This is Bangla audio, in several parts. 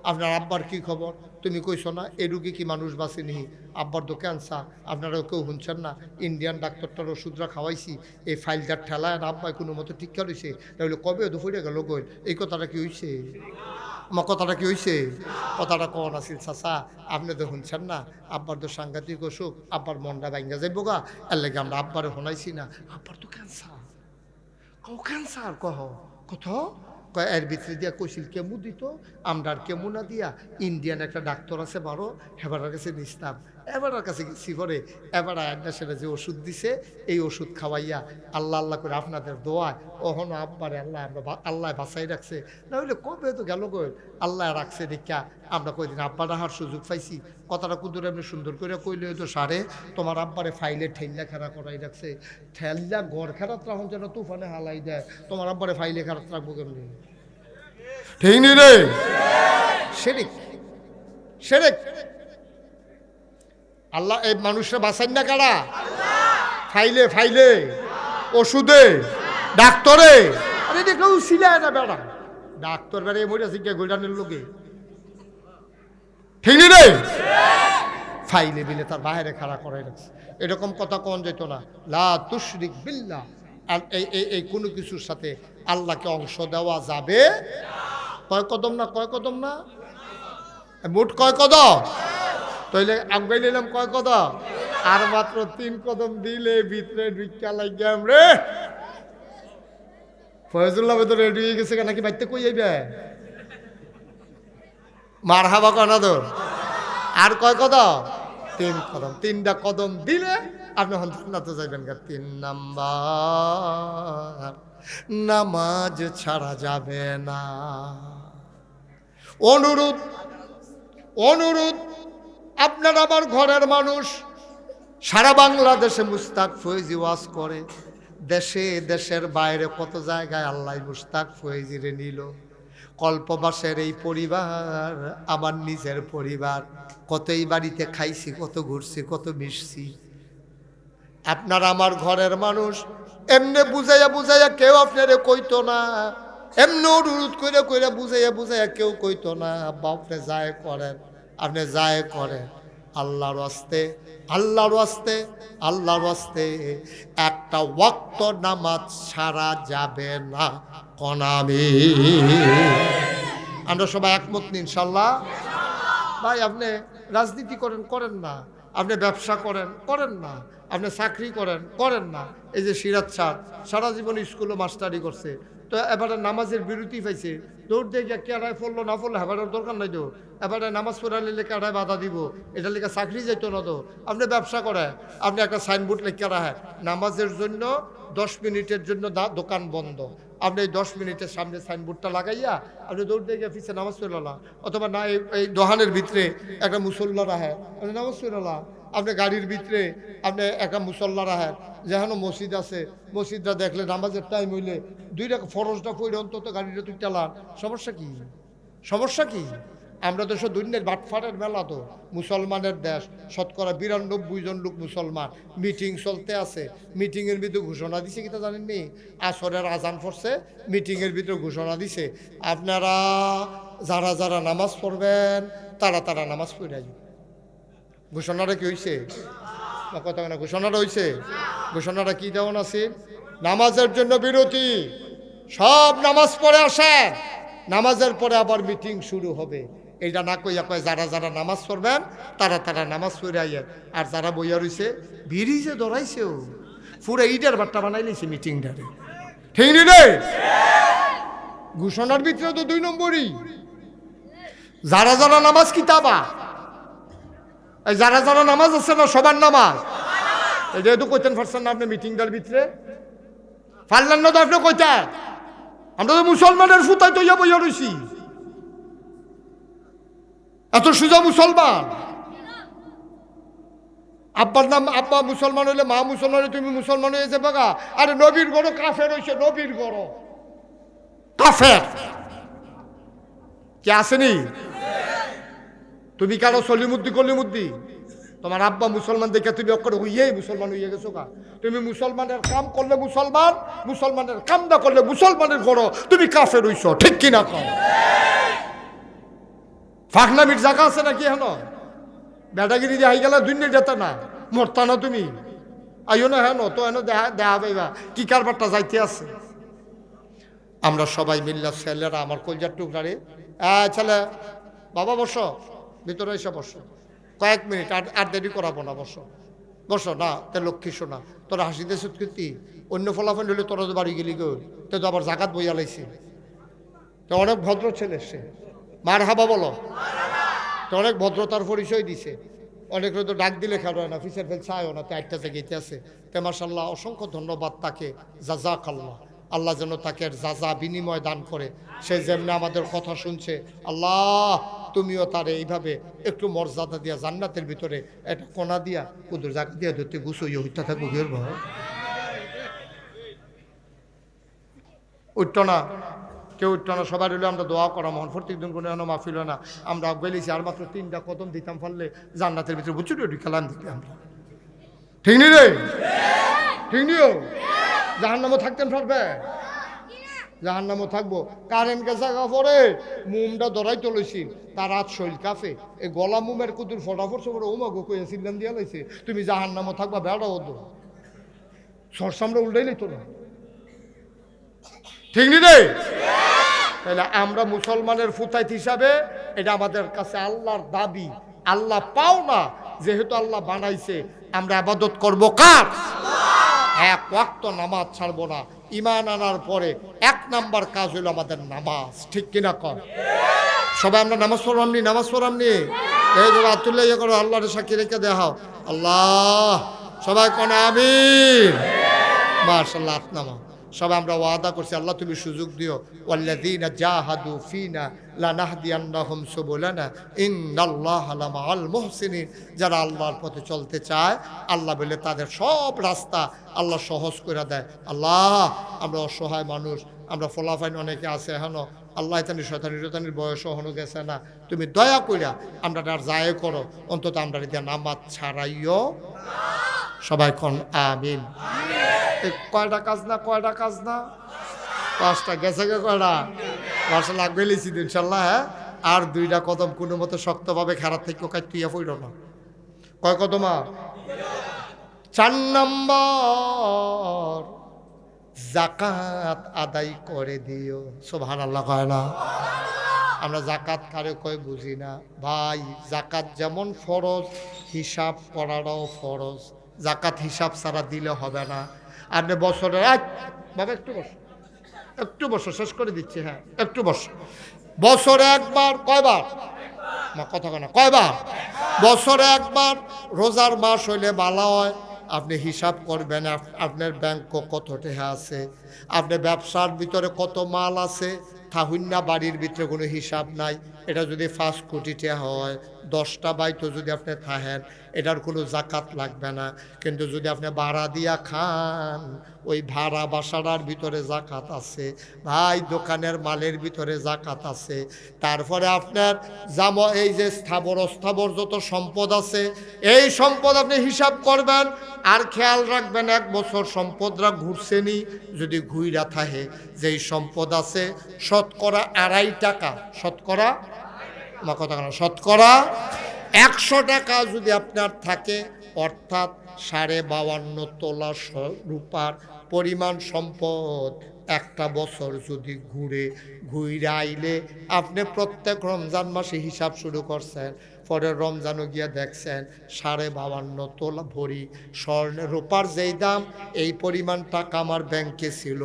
আপনার আব্বার কি খবর? তুমি কইছো না এ রুগী কি মানুষ বাঁচেনি, আব্বার তো ক্যান্সার, আপনারাও কেউ শুনছেন না। ইন্ডিয়ান ডাক্তারটার ওষুধরা খাওয়াইছি, এই ফাইলটার ঠেলায় না আব্বাই কোনো মতো ঠিক করেছে, তাহলে কবে দুপুরে গেল গই। এই কথাটা কি হয়েছে? আমার কথাটা কি হয়েছে? কথাটা কন আসিল চাচা, আপনি তো শুনছেন না, আব্বার তো সাংঘাতিক অসুখ, আব্বার মনটা ভাঙ্গা যাইব গা, এর লাগে আমরা আব্বারে শোনাইছি না। আব্বার তো ক্যান্সার, ক্যান্সার কহ কত এর ভিতরে দিয়া কইছিল কেমু দিত, আমরা আর কেমু না দিয়া ইন্ডিয়ান একটা ডাক্তার আছে বারো, হেবারের কাছে নিস্তাম, এবারের কাছে গেছি পরে এবার আয়না সেটা যে ওষুধ দিছে এই ওষুধ খাওয়াইয়া আল্লাহ আল্লাহ করে আপনাদের দোয়ায় ওহন আব্বারে আল্লাহ আমরা আল্লাহ বাঁচাই রাখছে, না হইলে কবে তো গেল কই আল্লাহ রাখছে দেখা আমরা কয়দিন আব্বা রাহার সুযোগ পাইছি। কথাটা কুদুর এমনি সুন্দর করে কইলে তো সারে তোমার আব্বারে ফাইলে ঠেল্লা খেলা করাই রাখছে, ঠেল্লা গড় খেরাত রাখুন যেন তুফানে হালাই দেয়, তোমার আব্বারে ফাইলে খেরাত রাখবো কেমনি? ঠিক নি রে? শিরক শিরক। আল্লাহ এই মানুষরা বাঁচান না কারা? ফাইলে ফাইলে ওষুধে ডাক্তারে, আরে দেখো সিলায় না বেড়া ডাক্তার বেড়ে মরে আছে কে গোল্ডানের লোকে, ঠিক নি রে? ফাইলে বিলে তার বাইরে খাড়া করে রাখছে, এরকম কথা কোন যেত না। লা তুশরিক বিল্লাহ, আর এই কোনো কিছুর সাথে আল্লাহকে অংশ দেওয়া যাবে। কয় কদম না, কয় কদম না, মোট কয় কদম? তাইলে আগাই নিলাম কয় কদম? আর মাত্র 3 কদম দিলে ভিতরে ঢুকা লাগিয়াম রে। ফয়জুল্লাহ তো রেডি হয়ে গেছে নাকি বাইতে কই যাইবে? মার হাবা কনাদর। আর কয় কদম? 3 কদম। 3টা কদম দিলে আপনি জান্নাতে যাবেন। 3 নাম্বার নামাজ ছাড়া যাবে না। অনুরোধ অনুরোধ, আপনার আবার ঘরের মানুষ সারা বাংলাদেশে মুস্তাক ফয়েজি ওয়াজ করে, দেশে দেশের বাইরে কত জায়গায় আল্লাহ মুস্তাক ফয়েজিরে নিল। কল্পবাসের এই পরিবার আমার নিজের পরিবার, কতই বাড়িতে খাইছি, কত ঘুরছি, কত মিশছি। আপনার আমার ঘরের মানুষ এমনি বুঝাইয়া বুঝাইয়া কেউ আপনারে কইতো না, এমনি অনুরোধ করে করে বুঝাইয়া বুঝাইয়া কেউ কইতো না। বাপরে যায় করেন, আপনি যায় করেন, আল্লাহর আস্তে আল্লাহর আস্তে আল্লাহর আস্তে একটা ওয়াক্ত নামাজ ছাড়া যাবে না। কনামি আমরা সবাই একমত নি ইনশাল্লাহ? ভাই আপনি রাজনীতি করেন, করেন না, আপনি ব্যবসা করেন, করেন না, আপনি চাকরি করেন, করেন না। এই যে সিরাজ সাদ সারা জীবন স্কুলে মাস্টারি করছে, তো এবারে নামাজের বিরতি পাইছে, দৌড় দিয়ে গিয়ে কেড়ায় পড়লো না পড়লো হেবারের দরকার নাই তো, এবারে নামাজ পড়ালে কেড়ায় বাধা দিব, এটা লেখা চাকরি যাইতো না তো। আপনি ব্যবসা করে, আপনি একটা সাইনবোর্ড লেখা রাখে নামাজের জন্য 10 মিনিটের জন্য দোকান বন্ধ, আপনি এই 10 মিনিটের সামনে সাইনবোর্ডটা লাগাইয়া আপনি দৌড় দিয়ে গিয়ে ফিসে নামাজ পড়লা, অথবা না এই দোকানের ভিতরে একটা মুসল্লা রাখে আপনি নামাজ পড়লা, আপনি গাড়ির ভিতরে আপনি একটা মুসল্লা রাখেন, যেখানে মসজিদ আছে মসজিদটা দেখলে নামাজের টাইম হইলে 2টা ফরজটা পড়ে অন্তত গাড়িটা তুই চালান, সমস্যা কি? সমস্যা কি? আমরা তো সব দুনিয়ার বাটফাটের মেলা, তো মুসলমানের দেশ, শতকরা 92 জন লোক মুসলমান। মিটিং চলতে আছে, মিটিংয়ের ভিতরে ঘোষণা দিছে কিটা জানেননি? আসরের আজান পড়ছে, মিটিংয়ের ভিতরে ঘোষণা দিছে আপনারা যারা যারা নামাজ পড়বেন তারা তারা নামাজ পড়ে যাবে। ঘোষণাটা কি হয়েছে? কথা না, ঘোষণাটা হয়েছে। ঘোষণাটা কি দেওয়ান আছে? নামাজের জন্য বিরতি, সব নামাজ পড়ে আসে, নামাজের পরে আবার মিটিং শুরু হবে। এইটা না কইয়া কয় যারা যারা নামাজ পড়বেন তারা তারা নামাজ পড়ে আইয়েন। আর যারা বইয়া রয়েছে বিরিজে ধরাইছেও পুরো ইটার বাট্টা বানাই নিয়েছে মিটিংটারে, ঠিক নি রে? ঘোষণার ভিতরে তো 2 নম্বরই, যারা যারা নামাজ কিতাবা, এই যারা যারা নামাজ আছে না সবার নামাজ, এটা তো কইতেন পারছেন না আপনি মিটিংটার ভিতরে? পারলেন না তো আপনি কইতেন? আমরা তো মুসলমানের ফুতাই তো ইয়া বইয়া রয়েছি, এত সোজা মুসলমান। আব্বার নাম আব্বা মুসলমান হইলে মা মুসলমান হইলে তুমি মুসলমান হয়ে যাবে গা। আরে নবীর গড় কাফের হয়েছে, নবীর গড় কাফের কে আসেনি? তুমি কারো সলিমুদ্দি কলিমুদ্দি, তোমার আব্বা মুসলমান দেখে তুমি অক্ষর হইয়েই মুসলমান হইয়ে গেছো গা। তুমি মুসলমানের কাম করলে মুসলমান, মুসলমানের কাম না করলে মুসলমানের গড় তুমি কাফের হইছো, ঠিক কিনা কম? ফাঁকনামির জায়গা আছে নাকি হেন? বেটাগিরি দিয়ে আই গেলা দুনিয়া যেতে না, মরতা না তুমি আইও না হেন, তো হেন দেহা পাইবা কি কারবারটা যাইতে আছে। আমরা সবাই মিল্লা ছেলেরা, আমার কলজার টুকরারে, ছেলে বাবা বসো, ভিতরে এসে বসো, কয়েক মিনিট আর দেরি করাবো না, বসো বসো না, তে লক্ষ্মী শোনা, তোরা হাসিতে সুৎকৃতি, অন্য ফলাফল হলে তোরা তো বাড়ি গেলি গো, তো আবার জাকাত বইয়া লাইছি, তো অনেক ভদ্র ছেলে সে, মার হাবা বলো, তো অনেক ভদ্রতার পরিচয় দিছে। অনেক তো ডাক দিলে খেলো না, ফিসের ফেল চায়ও না, তো একটা জায়গাতে আছে। তো মাশাআল্লাহ অসংখ্য ধন্যবাদ তাকে, জাযাকাল্লাহ। আল্লাহ যেন তাকে যা বিনিময় দান করে। সে যেমনি আমাদের কথা শুনছে, আল্লাহ তুমিও তার এইভাবে একটু মর্যাদা দিয়া জান্নাতের ভিতরে একটা কোনা দিয়া কুদুর জায়গা দিয়া ধরতে গুছইয়ে হইতে থাকবো। গের ভাই উঠতো না, কেউ উঠতো না, সবাই রইলে আমরা দোয়া করা মহন প্রত্যেক দিন কোনো মাহফিল হয় না। আমরা গেলেছি আর মাত্র 3টা কদম দিতাম পারলে জান্নাতের ভিতরে বুঝছি ওটি খেলাম দিতে আমরা, ঠিক নি রে? ঠিক নিও? জাহান্নামও থাকতেন পারবে? জাহান্নামও থাকবো। কারেন্ট গেছে পরে মুমটা ধরাই চলেছি, তার রাত শৈল কাফে, এই গলা মুমের কুতুর ফটাফট সব ওমাগো কইয়া সিল্লাম দিয়া লাইছে, তুমি জাহান্নামও থাকবা, বেড়া হতো সরসামরা উল্টাই লাইতো না, ঠিক নি রে? তাহলে আমরা মুসলমানের ফুতাইত হিসাবে এটা আমাদের কাছে আল্লাহর দাবি, আল্লাহ পাও না, যেহেতু আল্লাহ বানাইছে আমরা ইবাদত করব কার? এক ওয়াক্ত নামাজ ছাড়বো না। ঈমান আনার পরে 1 নাম্বার কাজ হলো আমাদের নামাজ, ঠিক কিনা কর? সবাই আমরা নামাজ পড়ামনি, নামাজ পড়ামনি, এই যে আতুল্লাহ ইয়ে করো, আল্লাহর সাক্ষী রেখে দেখাও, আল্লাহ সবাই কোন আমিন। মাশাআল্লাহ। নামাজ সবাই আমরা ওয়াদা করছি, আল্লাহ তুমি সুযোগ দিও, ওয়াল্লাযীনা জাহাদু ফিনা লানাহদিয়ান্নাহুম সুবুলানা ইন্নাল্লাহা লামাআল মুহসিনিন। যারা আল্লাহর পথে চলতে চায়, আল্লাহ বলে তাদের সব রাস্তা আল্লাহ সহজ করে দেয়। আল্লাহ আমরা অসহায় মানুষ, আমরা ফলাফাইন অনেকে আছে এখনো, আল্লাহ তানি শয়তানির বয়স হনো গেছে না, তুমি দয়া কইরা আমরা আর যায় করো, অন্তত আমরা এটা নামাজ ছাড়াইও। সবাই কোন আমিন। কয়টা কাজ না, কয়টা কাজ না, 5টা গেছে গে, কয়টা মাশাআল্লাহ গেলেছি ইনশাআল্লাহ। হ্যাঁ, আর 2টা কদম কোনো মতো শক্তভাবে খারাপ থেকে কাটিয়া পড়ল না। কয় কদম? 4 নম্বর যাকাত আদায় করে দিও। সুবহানাল্লাহ কয় না? আমরা যাকাত কারে কয় বুঝি না ভাই। যাকাত যেমন ফরজ, হিসাব করাটাও ফরজ। যাকাত হিসাব ছাড়া দিলে হবে না। আপনি বছরে বাবা একটু বসো, শেষ করে দিচ্ছি। হ্যাঁ একটু বসো। বছরে একবার, কয়বার কথা কেন, কয়বার? বছরে একবার। রোজার মাস হইলে ভালো হয়, আপনি হিসাব করবেন আপনার ব্যাংক কত টাকা আছে, আপনার ব্যবসার ভিতরে কত মাল আছে। থাহুন্না বাড়ির ভিতরে কোনো হিসাব নাই। এটা যদি 5 কোটি টাকা হয়, 10টা বাইতো যদি আপনি থাকেন, এটার কোনো জাকাত লাগবে না। কিন্তু যদি আপনি ভাড়া দিয়া খান, ওই ভাড়া বাসাটার ভিতরে জাকাত আছে ভাই, দোকানের মালের ভিতরে জাকাত আছে। তারপরে আপনার এই যে স্থাবর যত সম্পদ আছে, এই সম্পদ আপনি হিসাব করবেন। আর খেয়াল রাখবেন 1 বছর সম্পদরা ঘুরছেনি, যদি ঘুইরা থাকে, যেই সম্পদ আছে শতকরা 2.5 টাকা, শতকরা কথা না, শতকরা 100 টাকা যদি আপনার থাকে, অর্থাৎ 52.5 তোলা রূপার পরিমাণ সম্পদ, একটা বছর যদি ঘুরে আইলে আপনি প্রত্যেক রমজান মাসে হিসাব শুরু করছেন, পরের রমজানও গিয়া দেখছেন 52.5 তোলা ভরি স্বর্ণ রূপার যেই দাম, এই পরিমাণ টাকা আমার ব্যাংকে ছিল,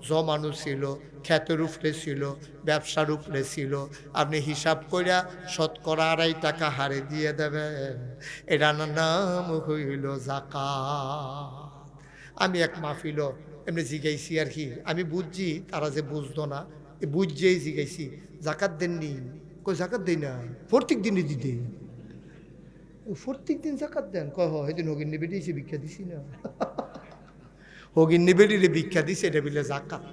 জমানো ছিল, ক্ষেতের উপরে ছিল, ব্যবসার উপরে ছিল। আপনি হিসাব কইরা শতকরা 2.5 টাকা হারে দিয়ে দেবেন। এটার নাম হইল যাকাত। আমি এক মাহফিল এমনি জিগাইছি আর কি, আমি বুঝছি তারা যে বুঝতো না, বুঝছেই জিগাইছি, জাকাত দেননি? কই জাকাত দেই না, প্রত্যেক দিনই দিতে। প্রত্যেক দিন জাকাত দেন? কয় সেদিন হগিন্নি বেটি এসে ভিক্ষা দিছি না, হগিন্নি বেটিরে ভিক্ষা দিছে, এটা বলে জাকাত।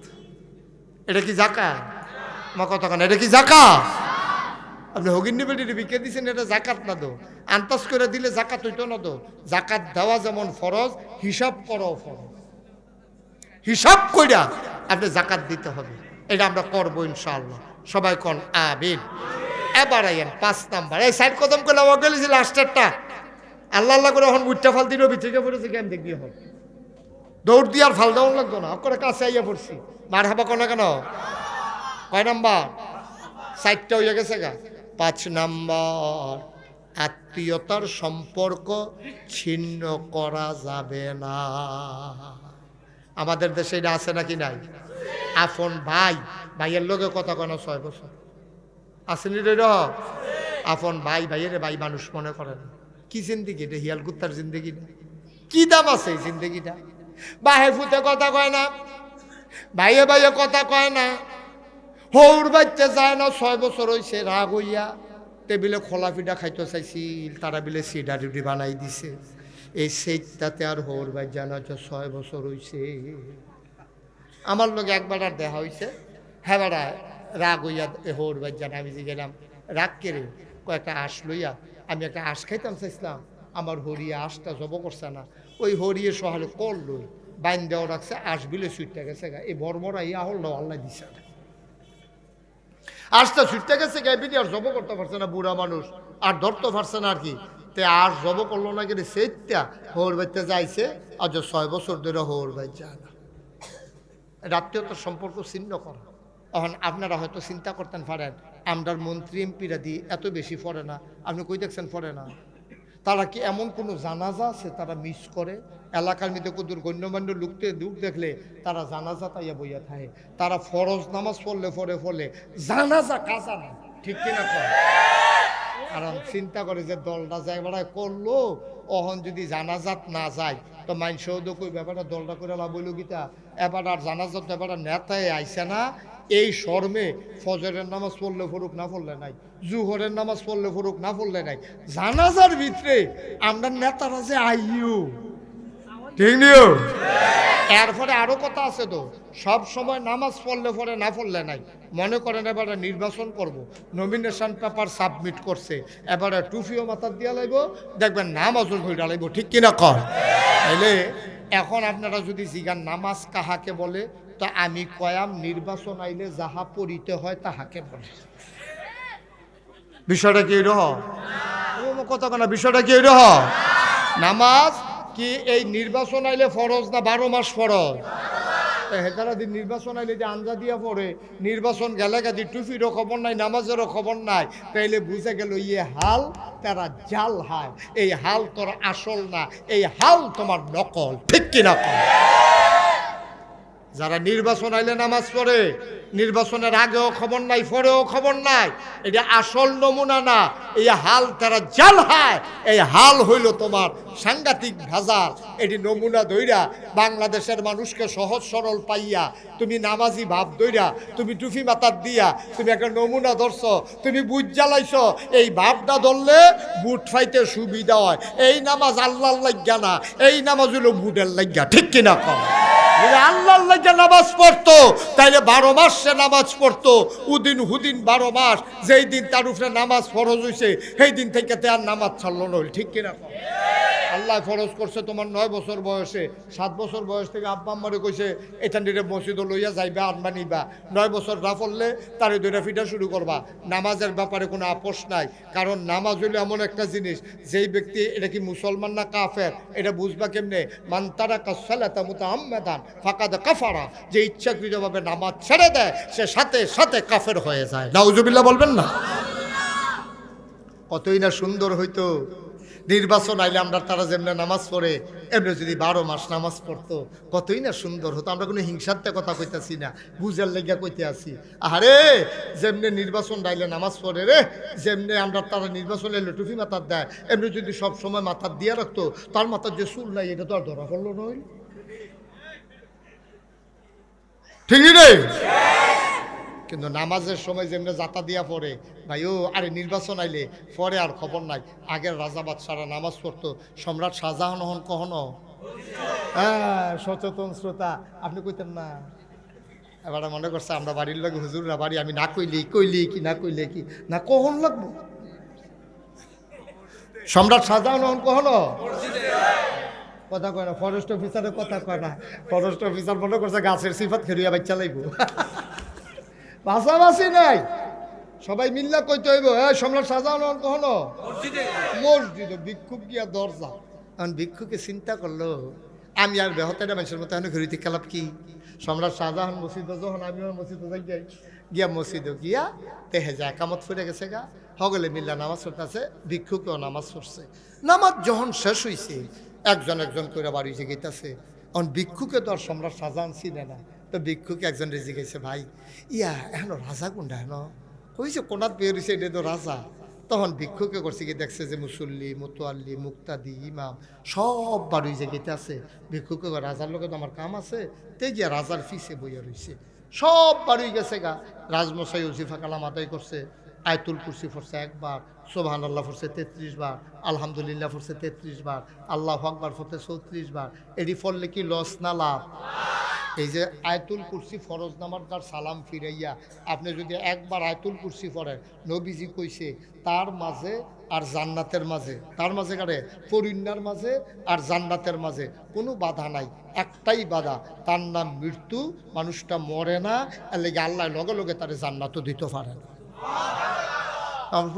এটা কি জাকাত? আমার কথা কেন, এটা কি জাকাত? আপনি হগিন্নি বেটিরে ভিক্ষা দিচ্ছেন, এটা জাকাত না দো? আন্তাজ করে দিলে জাকাত হইতো না দো? জাকাত দেওয়া যেমন ফরজ, হিসাব করাও ফরজ। হিসাব কইরা আপনি জাকাত দিতে হবে। এটা আমরা করবো ইনশাআল্লাহ। সবাই কোন আমিন। এবার আইয়েন 5 নাম্বার। এই সাইড কদম করলাম গেলেছি লাস্টেরটা আল্লাহ আল্লাহ করে এখন বুটটা ফাল দিল ভিতরে পড়েছে কেন দেখবি এখন দৌড় দিয়ে আর ফাল দেওয়ার লাগতো না করে কাছে আইয়া পড়ছি মার হাবা কোনা কেন কয় নাম্বার 4টা হয়ে গেছে গা 5 নাম্বার আত্মীয়তার সম্পর্ক ছিন্ন করা যাবে না। আমাদের দেশে এটা আছে নাকি নাই? আপন ভাই ভাইয়ের লোকে কথা কয় না 6 বছর আসেনি রে আপন ভাই ভাইয়ের ভাই মানুষ মনে করে না। কি জিন্দগি এটা হিয়াল কুত্তার জিন্দগি না কি দাম আছে এই জিন্দগিটা বাহে ফুতে কথা কয় না ভাইয়ে ভাইয়ে কথা কয় না হৌর বাচ্চা যায় না 6 বছর হইছে রাগ হইয়া টেবিলে খোলা পিঠা খাইতে চাইছিল তারা বিলে সিডা রুটি বানাই দিছে এই সেইটাতে আর হৌর বাই জানা 6 বছর হইছে। আমার লোক একবার আর দেখা হইছে হ্যাঁ বেড়া রাগ হইয়া হৌর বাই জানা আমি যে গেলাম রাগ কেড়ে কয়েকটা আঁশ লইয়া আমি একটা আঁশ খাইতাম চাইছিলাম আমার হরিয়ে আঁশটা জব করছে না ওই হরিয়ে সহালে কল লই বাইন দেওয়া রাখছে আঁশ বিলে সুইটটা গেছে গা এই বর্মরা ইয়া হল আল্লাহ দিছে আঁশটা সুইটটা গেছে গা বিধি আর জব করতে পারছে না বুড়া মানুষ আর ধরতে পারছে না আর কি তে আর জব করলো না কিন্তু সেইটা হৌর বাইতে যাইছে আজ 6 বছর ধরে হৌর বাই যায় না। আত্মীয়তার সম্পর্ক ছিন্ন করা এখন আপনারা হয়তো চিন্তা করতেন পারেন আমরার মন্ত্রী এমপিরা দিয়ে এত বেশি পড়ে না আপনি কই দেখছেন পড়ে না তারা কি এমন কোনো জানাজা আছে তারা মিস করে এলাকার মধ্যে কদুর গণ্যমান্য লুকতে দুঃখ দেখলে তারা জানাজা তাইয়া বইয়া থাকে তারা ফরজ নামাজ পড়লে ফলে জানাজা কাজা না ঠিক কিনা করে কারণ চিন্তা করে যে দলটা যায় বেড়ায় করলো অহন যদি জানাজাত না যায় তো মাইনসেও তো কই ব্যাপারটা দলটা করে লাভ হইল গীতা এবার আর জানাজাত এবার নেতায় আইসে না এই শর্মে ফজরের নামাজ পড়লে ফরুক না পড়লে নাই জুহরের নামাজ পড়লে ফরুক না পড়লে নাই জানাজার ভিতরে আমরা নেতারা যে আইও ঠিক নিও এরপরে আরো কথা আছে তো সব সময় নামাজ পড়লে পরে না পড়লে নাই মনে করেন এবারে নির্বাচন করব নমিনেশন পেপার সাবমিট করছে এবারে টুফিও মাথার দিয়া লাইব দেখবেন নামাজও ধরে লাইব ঠিক কিনা কর তাইলে এখন আপনারা যদি জিগান নামাজ কাহাকে বলে তা আমি কয়াম নির্বাচন আইলে যাহা পড়িতে হয় তাহাকে বলে বিষয়টা কি রহ কথা কেনা বিষয়টা কি রহ নামাজ কি এই নির্বাচন আইলে ফরজ না 12 মাস ফরজ হেতারা দিন নির্বাচন আইলে যে আঞ্জা দিয়া পড়ে নির্বাচন গেলে গাদি টুফিরও খবর নাই নামাজেরও খবর নাই তাইলে বুঝে গেল ইয়ে হাল তারা জাল হাল এই হাল তোর আসল না এই হাল তোমার নকল ঠিক কিনা যারা নির্বাচন আইলে নামাজ পড়ে নির্বাচনের আগেও খবর নাই পরেও খবর নাই এটা আসল নমুনা না এই হাল তারা জাল হায় এই হাল হইল তোমার সাংঘাতিক ভাজাল এটি নমুনা দইরা বাংলাদেশের মানুষকে সহজ সরল পাইয়া তুমি নামাজি ভাব দইরা তুমি টুফি মাথার দিয়া তুমি একটা নমুনা ধরছ তুমি বুট জ্বালাইছ এই ভাবটা ধরলে বুট ফাইতে সুবিধা হয় এই নামাজ আল্লাহর লাগিয়া না এই নামাজ হইল বুটের লাগিয়া ঠিক কিনা কম আল্লাহর লাগিয়া নামাজ পড়তো তাইলে 12 মাস সে নামাজ পড়তো উদিন হুদিন 12 মাস যেই দিন তার উপরে নামাজ ফরজ হইছে সেই দিন থেকে আর নামাজ ছাড়লো না ঠিক কিনা আল্লাহ ফরজ করছে তোমার 9 বছর বয়সে 7 বছর বয়স থেকে আব্বা আম্মারে কইছে এখান থেকে মসজিদে লইয়া যাইবা আনবা নিবা 9 বছর না পড়লে তারে দুইটা ফিটা শুরু করবা নামাজের ব্যাপারে কোনো আপোষ নাই কারণ নামাজ হইলো এমন একটা জিনিস যেই ব্যক্তি এটা কি মুসলমান না কাফের এটা বুঝবা কেমনে মান তারাকা সালাতা মুতাআম্মাদান ফাকাদ কাফারা যে ইচ্ছাকৃতভাবে নামাজ ছেড়ে দেয় সে সাথে সাথে কাফের হয়ে যায় নাউজুবিল্লাহ বলবেন না কতই না সুন্দর হইতো নির্বাচন আইলে আমরা তারা যেমনি নামাজ পড়ে এমনি যদি 12 মাস নামাজ পড়তো কতই না সুন্দর হতো আমরা কোনো হিংসাতে কথা কইতাছি না বুঝার লেগা কইতে আসি আরে যেমনি নির্বাচন আইলে নামাজ পড়ে রে যেমনি আমরা তারা নির্বাচন এলে টুপি মাথার দেয় এমনি যদি সব সময় মাথার দিয়ে রাখতো তার মাথার যে চুল নাই এটা তো আর ধরা পড়লো নয় ঠিকই রে কিন্তু নামাজের সময় যেমনি যাতা দিয়া পড়ে ভাই ও আরে নির্বাচন আইলে পরে আর খবর নাই আগের রাজা বাদশারা নামাজ পড়তো সম্রাট শাহজাহান হন কখনো হ্যাঁ সচেতন শ্রোতা আপনি কইতেন না এবার মনে করছে আমরা বাড়ির লোক হুজুররা বাড়ি আমি না কইলি কি না কইলে কি না কখন লাগবো সম্রাট শাহজাহান হন কখনো কথা কয় না ফরেস্ট অফিসারের কথা কয় না ফরেস্ট অফিসার মনে করছে গাছের সিফাত খেলিয়া বাচ্চা লাইব পাশাপাশি নাই সবাই মিল্লা কইতে হইব সম্রাট শাহজাহান কখনো মসজিদে ভিক্ষুক গিয়া দরজা। এখন ভিক্ষুকে চিন্তা করলো আমি আর বেহতেরা মানুষের মতো এখন ঘুরিতে খেলাপ কি সম্রাট শাহজাহান মসজিদে যখন আমি মসজিদে যাই গিয়া মসজিদে গিয়া তেহে যায় কামত ফুরে গেছে গা হগলে মিল্লা নামাজ পড়তেছে ভিক্ষুকেও নামাজ পড়ছে। নামাজ যখন শেষ হয়েছে একজন একজন করে বাড়ি গেতেছে। এখন ভিক্ষুকে তো আর সম্রাট শাহজাহান চিনে না, তো ভিক্ষুকে একজন রেজি গেছে ভাই ইয়া এখন রাজা কোনটা হেন কইছে কোনাত বের হয়েছে এটা তো রাজা। তখন ভিক্ষুকে করছে কি দেখছে যে মুসল্লি মোতোয়াল্লি মুক্তাদি ইমাম সব বাড়ি গেতে আছে। ভিক্ষুকে রাজার লোকে তো আমার কাম আছে, তে গিয়া রাজার ফিসে বইয়া রয়েছে। সব বাড়ি গেছে গা। রাজমশাই ওজিফা কালাম আদায় করছে, আয়তুল কুরসি পড়ছে একবার, সুবহানাল্লাহ পড়ছে 33 বার, আলহামদুলিল্লাহ পড়ছে 33 বার, আল্লাহু আকবার পড়ছে 34 বার। এটি পড়লে কি লস না লাভ? এই যে আয়তুল কুরসি ফরজ নামার তার সালাম ফিরাইয়া আপনি যদি একবার আয়তুল কুরসি পড়েন, নবীজি কইছে তার মাঝে আর জান্নাতের মাঝে, তার মাঝে কারে পরিন্নার মাঝে আর জান্নাতের মাঝে কোনো বাধা নাই, একটাই বাধা, তার নাম মৃত্যু। মানুষটা মরে না, এর লেগে আল্লাহ লগে লগে তারে জান্নাতও দিতে পারে না। আমরা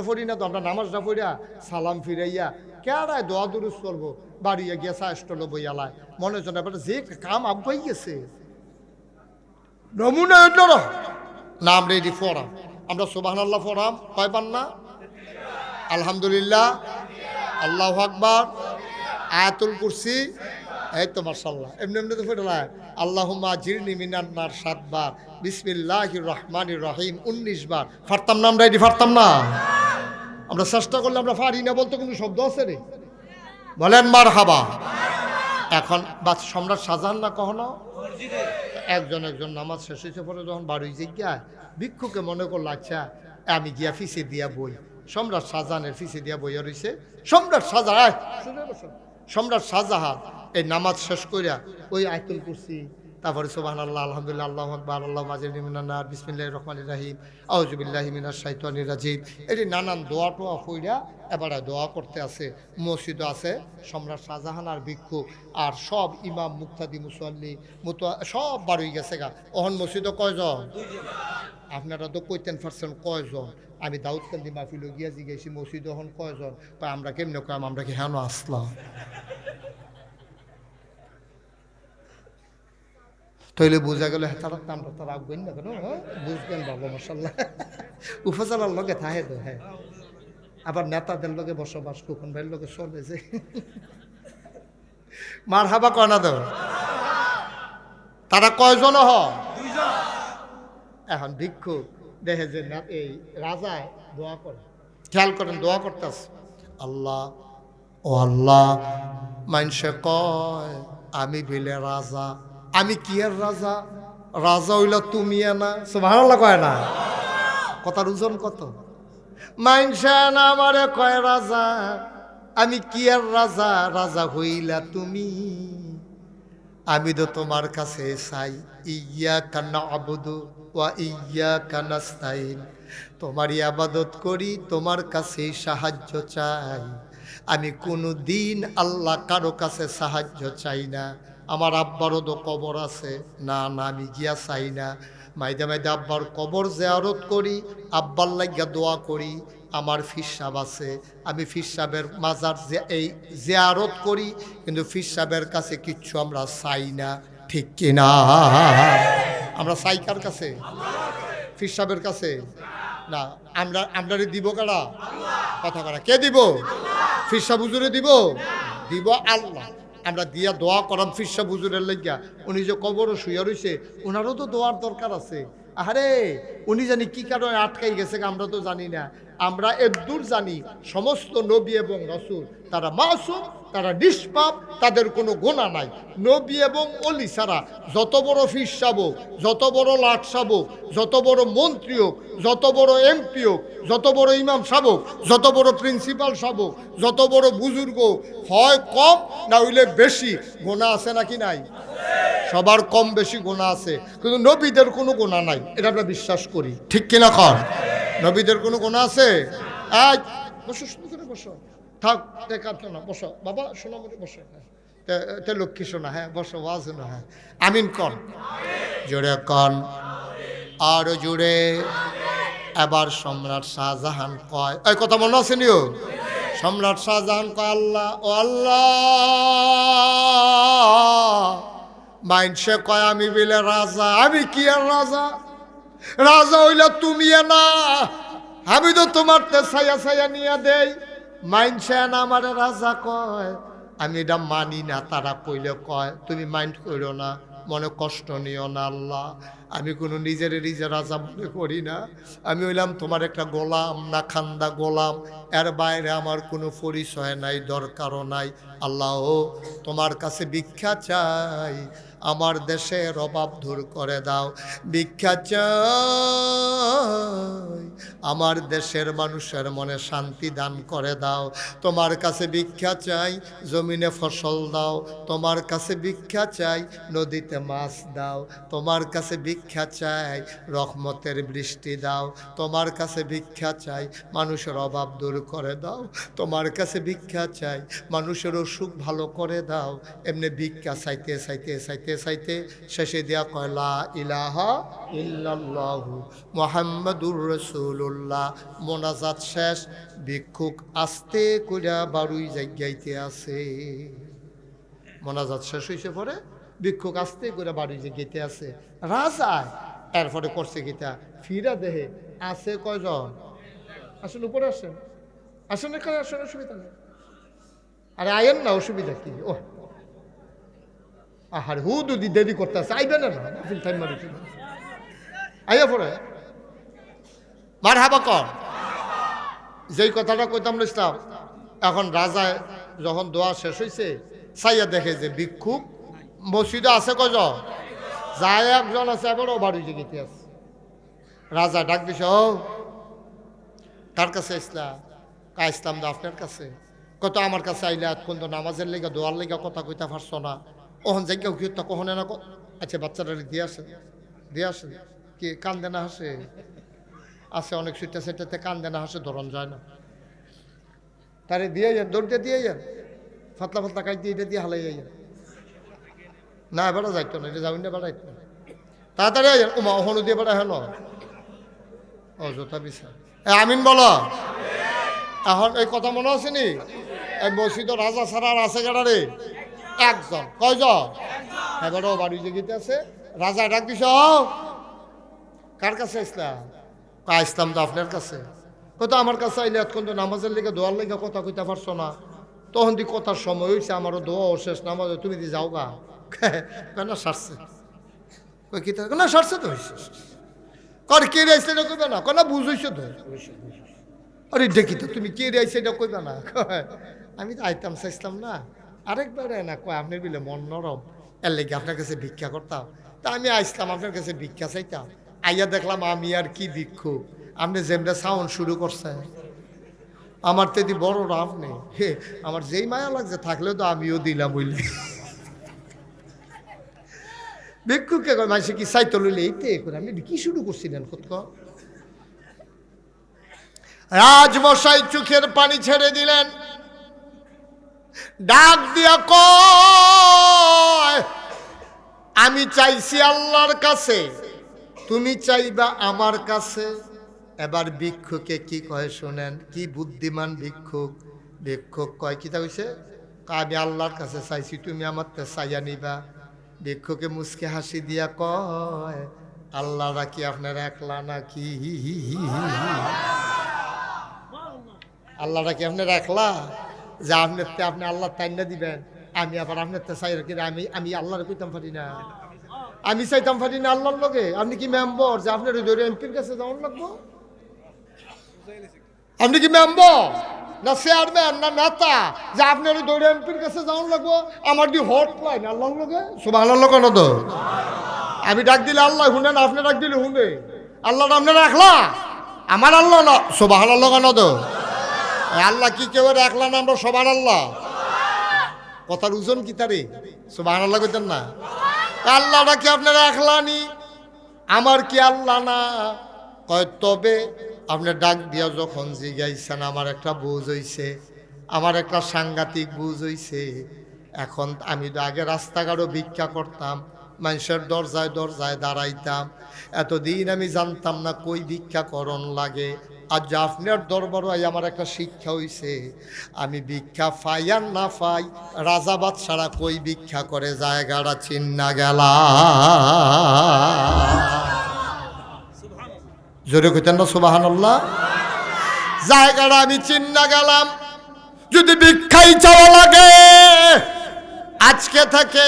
পড়ি না তো, আমরা নামাজটা পড়িয়া সালাম ফিরাইয়া কেড়ায় দোয়া দুরুস করবো, বাড়িয়া গিয়া সাহস্টল বইয়ালায় মনে হচ্ছে না যে কাম আব্বাই গেছে নমুনা না। আমরা এটি ফরাম, আমরা সুবহানাল্লাহ ফরাম কয়বার না, আলহামদুলিল্লাহ, আল্লাহু আকবার, আয়াতুল কুরসি, এই তো মাশাআল্লাহ এমনি এমনি তো ফেটলায় আল্লাহুম্মা জিরনি মিনান নার 7 বার, বিসমিল্লাহির রহমানির রহিম 19 বার। পারতাম না আমরা এটি পারতাম না? আমরা চেষ্টা করলে আমরা পারি না বলতে কোনো শব্দ আছে রে? বলেন মারহাবা। এখন বাদ সম্রাট শাহজাহান না কখনো একজন একজন নামাজ শেষ হয়েছে পরে যখন বাড়ি গিয়া ভিক্ষুকে মনে করলো আচ্ছা আমি গিয়া ফিসে দিয়া বই। সম্রাট শাহজাহানের ফিসে দিয়া বইয়া রয়েছে। সম্রাট শাহজাহান এই নামাজ শেষ করিয়া ওই আয়াতুল কুরসি, তারপরে সুবহানাল্লাহ, আলহামদুলিল্লাহ, আল্লাহু আকবার, আল্লাহুম্মা আজিরনি মিনান নার, বিসমিল্লাহির রহমানির রহিম, আউযু বিল্লাহি মিনাশ শাইতানির রাজিম, এটি নানান দোয়া টোয়া কইরা এবারে দোয়া করতে আছে। মসজিদও আছে সম্রাট শাহজাহান আর ভিক্ষু আর সব ইমাম মুক্তাদি মুসল্লি সব বাড়ি গেছে গা। অহন মসজিদও কয়জন? আপনারা তো কইতেন পারছেন কয়জন? আমি দাউদকান্দি মাহফিল গিয়া জিজ্ঞেসি মসজিদ অহন কয়জন, আমরা কেমনে কম আমরা কি হেন আসলাম? তাইলে বোঝা গেল তারা নামটা তারা আগুন না কেন বুঝবেন ভালো মাশাআল্লাহ। উপজেলার লগে থাকে তো, হ্যাঁ আবার নেতাদের লগে বসবাস, কুকুন ভাইয়ের লগে চলে যে মার হাবা কয় না দেব। তারা কয়জন হ? এখন ভিক্ষু দেখে যে এই রাজায় দোয়া করে, খেয়াল করেন দোয়া করতেছে, আল্লাহ ও আল্লাহ, মানুষে কয় আমি বিলে রাজা, আমি কি আর রাজা? রাজা হইল তুমি না, সুবহানাল্লাহ কয় না? কথার ওজন কত? মাইনসা না আমারে কয় রাজা, আমি কি আর রাজা? রাজা হইলা তুমি। আমি তো তোমার কাছে চাই, ইয়্যাকা না'বুদু ওয়া ইয়্যাকা নাস্তাইন, তোমারই ইবাদত করি, তোমার কাছে সাহায্য চাই। আমি কোনো দিন আল্লাহ কারো কাছে সাহায্য চাই না। আমার আব্বারও তো কবর আছে, না না আমি গিয়া চাই না। মাইদা মাইদা আব্বার কবর জিয়ারত করি, আব্বার লাগিয়া দোয়া করি। আমার ফির সাহেব আছে, আমি ফির সাহেবের মাজার এই জিয়ারত করি, কিন্তু ফির সাহেবের কাছে কিচ্ছু আমরা চাই না, ঠিক কিনা? আমরা চাই কার কাছে? ফির সাহেবের কাছে না। আমরা দিব কারা? কথা কারা? কে দিব? ফির সাহেব হুজুরে দিব? দিব আল্লাহ। আমরা দিয়া দোয়া করাম ফির সাহেব হুজুরের লাগিয়া, উনি যে কবরও শুয়ে রয়েছে ওনারও তো দোয়ার দরকার আছে। আরে উনি জানি কি কারণে আটকাই গেছে আমরা তো জানি না। আমরা এদূর জানি সমস্ত নবী এবং রাসূল তারা মাসুম, তারা নিষ্পাপ, তাদের কোনো গুনাহ নাই। নবী এবং ওলি ছাড়া যত বড় ফির সাহেব হোক, যত বড় লাট সাহেব হোক, যত বড় মন্ত্রী হোক, যত বড় এমপি হোক, যত বড় ইমাম সাহেব হোক, যত বড় প্রিন্সিপাল সাহেব হোক, যত বড় বুজুর্গ হয় কম না হইলে বেশি গুনাহ আছে নাকি নাই? সবার কম বেশি গুনাহ আছে, কিন্তু নবীদের কোনো গুনাহ নাই, এটা আমরা বিশ্বাস করি, ঠিক কিনা কর? নবীদের কোনো গুনাহ আছে? আজ বসো, শুরু করে বসো, থাক দেখাতো না, বসো বাবা, শোনো বসো, তে লক্ষ্মী শোনা, হ্যাঁ বসো, ওয়াজ না, হ্যাঁ আমিন কন, জোরে কন, আরো জোরে। এবার সম্রাট শাহজাহান কয়, এই কথা মনে আছে নিও? সম্রাট শাহজাহান কয়, আল্লাহ ও আল্লাহ, মাইনসে কয় আমি বিলে রাজা, আমি কি আর রাজা? রাজা হইলে তুমি না, আমি তো তোমার তে ছায়া ছায়া নিয়ে দেই। মাইনসে না আমারে রাজা কয়, আমি এটা মানি না। তারা কইলে কয় তুমি মাইন্ড করো না, মনে কষ্ট নিও না আল্লাহ, আমি কোনো নিজের রাজা মনে করি না। আমি হইলাম তোমার একটা গোলাম, না খান্দা গোলাম, এর বাইরে আমার কোনো পরিচয় নাই, দরকারও নাই। আল্লাহ তোমার কাছে ভিক্ষা চাই, আমার দেশের অভাব দূর করে দাও। ভিক্ষা চাই, আমার দেশের মানুষের মনে শান্তি দান করে দাও। তোমার কাছে ভিক্ষা চাই, জমিনে ফসল দাও। তোমার কাছে ভিক্ষা চাই, নদীতে মাছ দাও। তোমার কাছে ভিক্ষা চাই, রহমতের বৃষ্টি দাও। তোমার কাছে ভিক্ষা চাই, মানুষের অভাব দূর করে দাও। তোমার কাছে ভিক্ষা চাই, মানুষের অসুখ ভালো করে দাও। এমনি ভিক্ষা চাইতে চাইতে চাইতে চাইতে শেষে দিয়া কয় লা ইলাহা ইল্লাল্লাহু মুহাম্মাদুর রাসূলুল্লাহ। মোনাজাত শেষ, ভিক্ষুক আস্তে কইরা বাড়ুই জায়গাইতে আছে। মোনাজাত শেষ হইছে পরে ভিক্ষুক আস্তে করে বাড়ুই জায়গাইতে আছে। রাজা এরপরে করছে গীতা ফিরা দেহে আছে কয়জন? আসেন উপরে আসেন, আসেন এখানে আসেন, অসুবিধা নেই। আরে আয়েন না, অসুবিধা কি? ও আহার হু দুদি দেরি করতে আছে, আইবেন না টাইম মারিছি আইয়া পড়ে মার হাবা কর। যেই কথাটা কইতাম ইসলাম, এখন রাজায় যখন দোয়া শেষ হয়েছে চাইয়া দেখে যে ভিক্ষুক মসজিদে আছে কয়জন? যায় একজন আছে, এবারও বাড়ি জেগেতে আছে। রাজা ডাক দিছে, ও কার কাছে ইসলাম? ইসলাম দা আপনার কাছে। কত আমার কাছে আইলে এতক্ষণ তো নামাজের লেগে দোয়ার লেগে কথা কইতে পারছো না, ওহন জায়গা কি কখনো না। আচ্ছা বাচ্চাটা দিয়ে আসে, দিয়ে আসে। কি কান্দে না হাসে? আছে অনেক সুইটা সেটাতে কান্দে না হাসে, ধরন যায় না। তারে দিয়ে যান, দৌড়তে দিয়ে যান, ফাতলা ফাতলা কাজ দিয়ে এটা দিয়ে হালাই যান। না বেড়া যাইতো না, এটা যাবেন না, বেড়াইতো না, তাড়াতাড়ি আইন। ওমা ওহনু দিয়ে বেড়া হেন অযথা বিচার। আমিন বলো। এখন এই কথা মনে আছে নি? এই মসজিদ রাজা ছাড়া আর আছে কেডা রে? একজন। কয়জন? এবারও বাড়ি জেগিতে আছে। রাজা ডাক দিছ, কার কাছে ইসলাম? ইসলাম তো আপনার কাছে। কত আমার কাছে আইলে এতক্ষণ তো নামাজের লেগে দোয়ার লেগে কথা কইতে পারছো না, তখন দি কথার সময় হয়েছে, আমারও দোয়াও শেষ, নামাজ তুমি দি যাও গা। কেন সারছে? না সারছে তো কর কে রাইছে এটা কইবে না, কেন বুঝইছো তো? আরে দেখি তো তুমি কে রাইছে এটা কইবে না। আমি তো আইতাম চাইছিলাম না, আরেকবার না কয় আপনার বিলে মন নরম, এর লেগে আপনার কাছে ভিক্ষা করতাম। তা আমি আইসলাম আপনার কাছে ভিক্ষা চাইতাম। আইয়া দেখলাম আমি আর কি ভিক্ষুক, আপনি যেমনি সাউন্ড শুরু করছেন, আমার তো বড় রাফ নেই। হে আমার যেই মায়া লাগছে থাকলেও তো আমিও দিলাম বুঝলি। ভিক্ষুকে কয় মানুষে কি চাইতে লইলে এইতে করে আপনি কি শুরু করছিলেন? কত রাজমশাই চোখের পানি ছেড়ে দিলেন, ডাক দিয়া কয় আমি চাইছি আল্লাহর কাছে, তুমি চাইবা আমার কাছে। এবার ভিক্ষুকে কি কয় শোনেন, কি বুদ্ধিমান ভিক্ষুক। ভিক্ষুক কয় কি তা হইছে, আমি আল্লাহর কাছে চাইছি, তুমি আমার তে চাইয়া নিবা। ভিক্ষুকে মুচকে হাসি দিয়া কয় আল্লাহরা কি আপনার একলা নাকি? আল্লাহরা কি আপনার একলা যে আপনি আল্লাহ তাইনা দিবেন? আমি আবার আপনার তে চাই রাখি? আমি আল্লাহর কইতাম পারি না, আমি চাইতাম পারি না আল্লাহর লগে। আপনি কি মেম্বর যে আপনার ধরে এমপির কাছে যাওয়ার লাগবো? আপনি কি মেম্বর না চেয়ারম্যান না নেতা যে আপনার ধরে এমপির কাছে যাওয়ার লাগবো? আমার দি হট লাইন আল্লাহর লগে। সুবহানাল্লাহ কেন তো? আমি ডাক দিলে আল্লাহ শুনে না, আপনি ডাক দিলে শুনে। আল্লাহ আপনার রাখলা, আমার আল্লাহ না। সুবহানাল্লাহ কেন তো? আল্লাহ কি কেউ রাখলা না? আমরা সবার আল্লাহ। কথার ওজন কি তারে? সুবহানাল্লাহ কইতেন না? আল্লাহটা কি আপনারা একলানি, আমার কি আল্লাহ না? কয় তবে আপনি ডাক দিয়া যখন জিগাইছেন আমার একটা বুঝ হইছে, আমার একটা সাংঘাতিক বুঝ হইছে। এখন আমি তো আগে রাস্তাঘাটও ভিক্ষা করতাম, মানুষের দরজায় দরজায় দাঁড়াইতাম। এতদিন আমি জানতাম না কই ভিক্ষা করণ লাগে। আজ আপনার দরবারে আমার একটা শিক্ষা হইছে, আমি ভিক্ষা পাই আর না পাই, রাজাবাদ ছাড়া কই ভিক্ষা করে জায়গাটা চিন্না গেলা। জোরে কইতেন না সুবহানাল্লাহ? জায়গাটা আমি চিন্না গেলাম। যদি ভিক্ষাই চাওয়া লাগে আজকে থেকে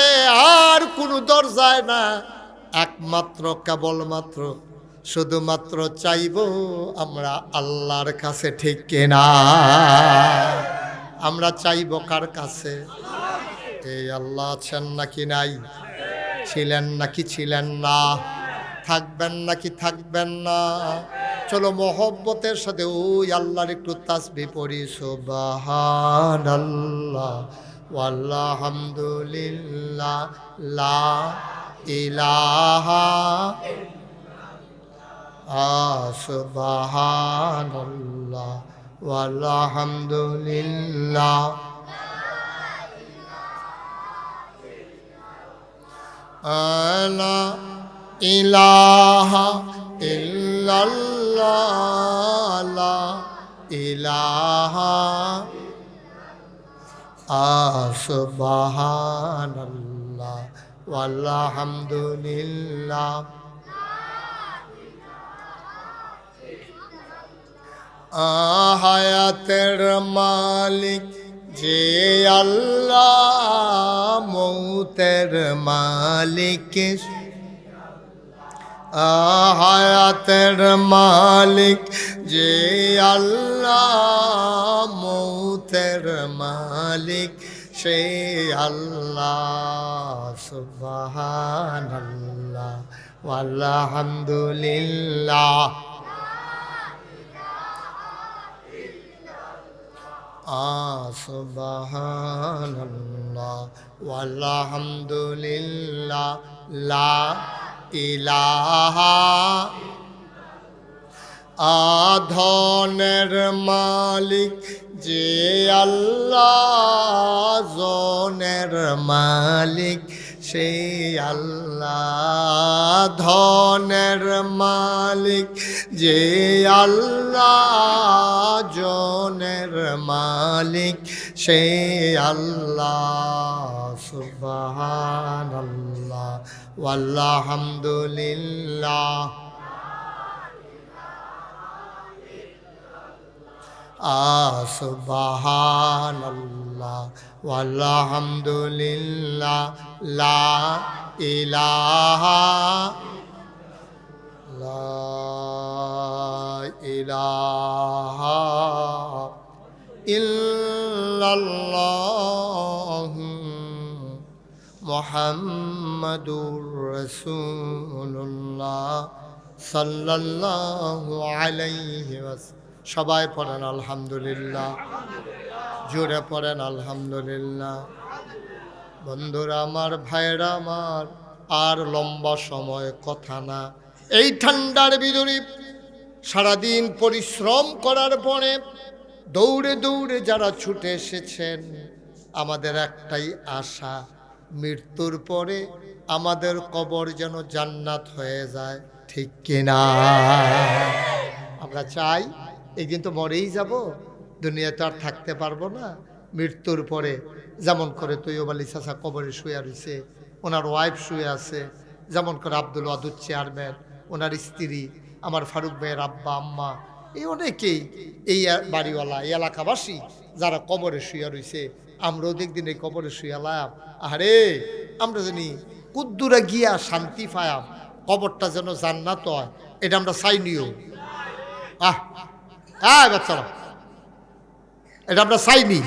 আর কোনো দরজায় না, একমাত্র কেবলমাত্র শুধুমাত্র চাইব আমরা আল্লাহর কাছে, ঠিক কিনা? আমরা চাইব কার কাছে? এই আল্লাহ আছেন নাকি নাই? ছিলেন নাকি ছিলেন না? থাকবেন নাকি থাকবেন না? চলো মোহব্বতের সাথে ওই আল্লাহর একটু তাসবিহ পড়ি। সুবহানাল্লাহ ওয়ালহামদুলিল্লাহ লা ইলাহা সুবহানাল্লাহ ওয়ালহামদুলিল্লাহ লা ইলাহা ইল্লাল্লাহ লা ইলাহা সুবহানাল্লাহ ওয়ালহামদুলিল্লাহ হায়াতের মালিক যে আল্লাহ, মৌতের মালিক হায়াতের মালিক যে আল্লাহ, মৌতের মালিক সে আল্লাহ। সুবহানাল্লাহ ওয়ালহামদুলিল্লাহ সুবহানাল্লাহ ওয়ালহামদুলিল্লাহ লা ইলাহা ধনের মালিক যে আল্লাহ, জনের মালিক সে আল্লাহ। ধনের মালিক যে আল্লাহ, জনের মালিক সে আল্লাহ। সুবহানাল্লাহ ওয়ালহামদুলিল্লাহ সুবহানাল্লাহ ওয়ালহামদুলিল্লাহ লা ইলাহা ইল্লাল্লাহ মুহাম্মাদুর রাসূলুল্লাহ সাল্লাল্লাহু আলাইহি ওয়াসাল্লাম। সবাই পড়েন আলহামদুলিল্লাহ, জোরে পড়েন আলহামদুলিল্লাহ। বন্ধুরা আমার, ভাইরা আমার, আর লম্বা সময় কথা না। এই ঠান্ডার ভিতরে সারাদিন পরিশ্রম করার পরে দৌড়ে দৌড়ে যারা ছুটে এসেছেন, আমাদের একটাই আশা, মৃত্যুর পরে আমাদের কবর যেন জান্নাত হয়ে যায়, ঠিক কিনা? আমরা চাই একদিন তো মরেই যাব, দুনিয়াতে আর থাকতে পারবো না। মৃত্যুর পরে যেমন করে তৈয়ব আলী চাচা কবরে শুয়ে রয়েছে, ওনার ওয়াইফ শুয়ে আছে, যেমন করে আব্দুল ওয়াদুদ চেয়ারম্যান, ওনার স্ত্রী, আমার ফারুক ভাইয়ের আব্বা আম্মা, এই অনেকেই, এই বাড়িওয়ালা, এই এলাকাবাসী যারা কবরে শুয়ে রয়েছে, আমরাও দেখদিন এই কবরে শুয়ালাম। আরে আমরা জানি কুদ্দুরা গিয়া শান্তি পায়াম, কবরটা যেন জান্নাত হয়, এটা আমরা চাইনিও। বাচ্চারা, এটা আমরা চাইনি,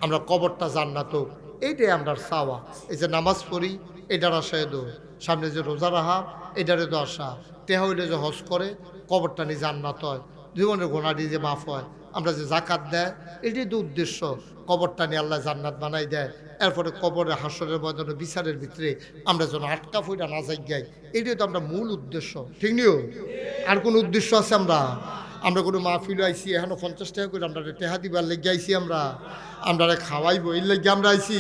আমরা কবরটা জান্নাত হোক, এইটাই আমরা চাওয়া। এই যে নামাজ পড়ি, এটার আশায় দো, সামনে যে রোজা রাহা, এটারে তো আশা, টেহা হইলে যে হজ করে কবরটা নিয়ে জান্নাত হয়, জীবনের গোনাটি যে মাফ হয়, আমরা যে জাকাত দেয়, এটাই তো উদ্দেশ্য, কবরটা নিয়ে আল্লাহ জান্নাত বানাই দেয়। এরপরে কবরের হাসরের ময়দানে বিচারের ভিতরে আমরা যেন আটকা ফুইটা না যাই গাই, এটাই তো আমরা মূল উদ্দেশ্য, ঠিক নিও? আর কোনো উদ্দেশ্য আছে? আমরা কোনো মাহফিল আইসি, এখনো 50 টাকা করে আমরা টেহা দিবার লেগে আইসি, আমরা খাওয়াইবো এই লেগে আমরা আইসি।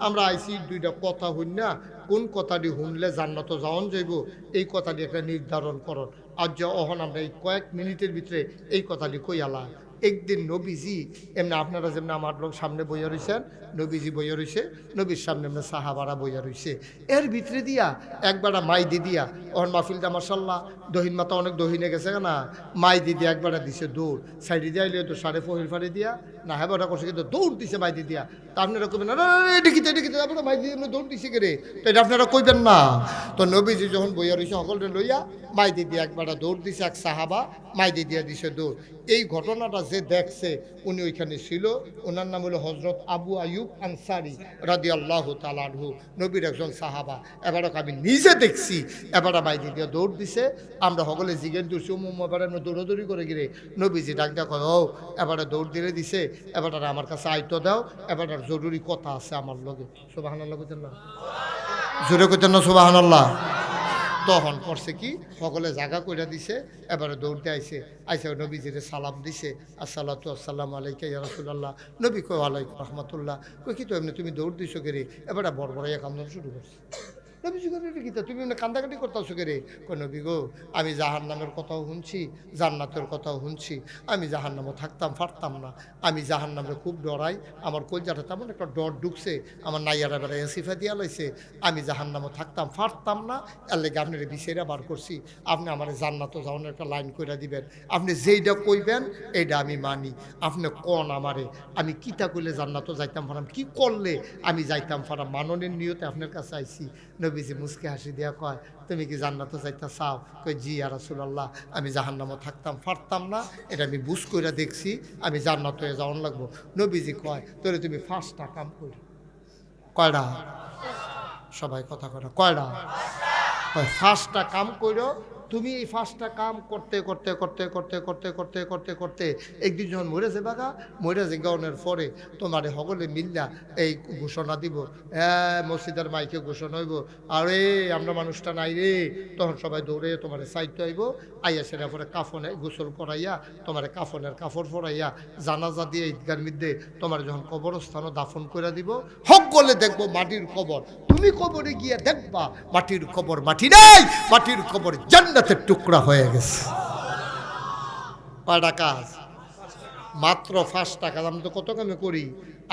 আমরা আইসি দুইটা কথা হই না, কোন কথাটি শুনলে জান্নাত যাওন যাইব এই কথাটি একটা নির্ধারণ করুন। আজ যে অহন আমরা এই কয়েক মিনিটের ভিতরে এই কথাটি কইয়ালা। একদিন নবীজি এমনি আপনারা যেমনি আমার লোক সামনে বইয়া রয়েছেন, নবীজি বইয়া রয়েছে, নবীর সামনে এমনি সাহাবারা বইয়া রয়েছে। এর ভিতরে দিয়া একবারা মাই দি দিয়া ওর মাহফিলটা মাসাল্লাহ দহিন মাথা অনেক দহিনে গেছে না, মাই দিদি একবারে দিছে দৌড়, সাইডে দিয়ে আইলে তো সাড়ে ফহির ফাড়ি দিয়া না হ্যাঁ ওটা করছে, কিন্তু দৌড় দিছে মাই দি দিয়া। তা আপনারা কইবেন না এদিকে এদিকে আপনারা মাই দিদি দৌড় দিছে কে রে, তো এটা আপনারা কইবেন না। তো নবীজি যখন বইয়া রয়েছে সকলরে লইয়া মাই দিদি একবারে দৌড় দিছে, এক সাহাবা মাই দিয়া দিছে দৌড়। এই ঘটনাটা যে দেখছে উনি ওইখানে ছিল, ওনার নাম হলো হজরত আবু আয়ুব আনসারি রাদিয়াল্লাহু তাআলা আনহু, নবীর একজন সাহাবা। এবারে আমি নিজে দেখছি, এবারে বাইরে দিয়ে দৌড় দিছে। আমরা সকলে জিজ্ঞেস করছি এবারে আমরা দৌড়াদৌড়ি করে গিয়ে নবীজি ডাক দেখ ও এবারে দৌড় দিয়ে দিছে, এবারে আমার কাছে আইতো দাও, এবারে জরুরি কথা আছে আমার লগে। সুবহানাল্লাহ কইতেন না, জোরে কইতেন না সুবহানাল্লাহ। তখন করছে কি সকলে জায়গা কইরা দিছে, এবারে দৌড়তে আইছে, আইসে নবীজিরে সালাম দিছে, আসসালাতু আসসালামু আলাইকা ইয়া রাসূলুল্লাহ। নবী কই ওয়ালাইকুম রাহমাতুল্লাহ। কই কি তো এমনি তুমি দৌড় দিছো কে রে, এবারে বড়বড়াইয়া কান্দন শুরু করছে। নবীজি কই কি তুমি এমনি কান্দাকাটি করতেছো কে রে? কই নবী গো আমি জাহান্নামের কথাও শুনছি, জান্নাতের কথাও শুনছি, আমি জাহান্নামে থাকতাম পারতাম না, আমি জাহান্নামে খুব ডরাই, আমার কলজাটা তেমন একটা ডর ঢুকছে, আমার নাইয়ারা বেড়া এসিফা দিয়া লাইছে, আমি জাহান্নামে থাকতাম পারতাম না, এর লেগে আপনার বিষয়টা বার করছি, আপনি আমার জান্নাতও যাওয়ার একটা লাইন করে দিবেন, আপনি যেইটা কইবেন এইটা আমি মানি, আপনি কন আমারে আমি কিতা কইলে জান্নাতও যাইতাম পারাম, কি করলে আমি যাইতাম পারাম, মাননের নিয়তে আপনার কাছে আইছি। নবীজি মুসকে হাসি দিয়া কয় তুমি কি জান্নাতে যাইতে চাও? কই জি ইয়া রাসূলুল্লাহ, আমি জাহান্নামে থাকতাম পারতাম না, এটা আমি বুঝ কইরা দেখছি, আমি জান্নাতে যাওয়ান লাগবো। নবীজি কয় তোরে তুমি 5টা কাম করি। কয়টা? সবাই কথা কয় কয়টা? 5টা কাম কইরো। তুমি এই 5টা কাম করতে করতে করতে করতে করতে করতে করতে করতে একদিন যখন মরে যাবা গা, মরে যে গাউনের পরে তোমার সকলে মিল্লা এই ঘোষণা দিব, হ্যাঁ মসজিদের মাইকে ঘোষণা হইব, আরে আমরা মানুষটা নাই রে, তখন সবাই দৌড়ে তোমার সাইড আইব, আইয়া সেটা পরে কাফনে গোসল করাইয়া তোমার কাফনের কাপড় পরাইয়া জানাজা দিয়ে ঈদগার মধ্যে তোমার যখন কবরস্থানও দাফন করে দিব, সকলে দেখবো মাটির কবর, তুমি কবরে গিয়ে দেখবা মাটির কবর মাটি নাই, মাটির কবর জান্নাতের টুকরা হয়ে গেছে। কয়টা কাজ? মাত্র 5টা কাজ। আমি তো কত কামে করি,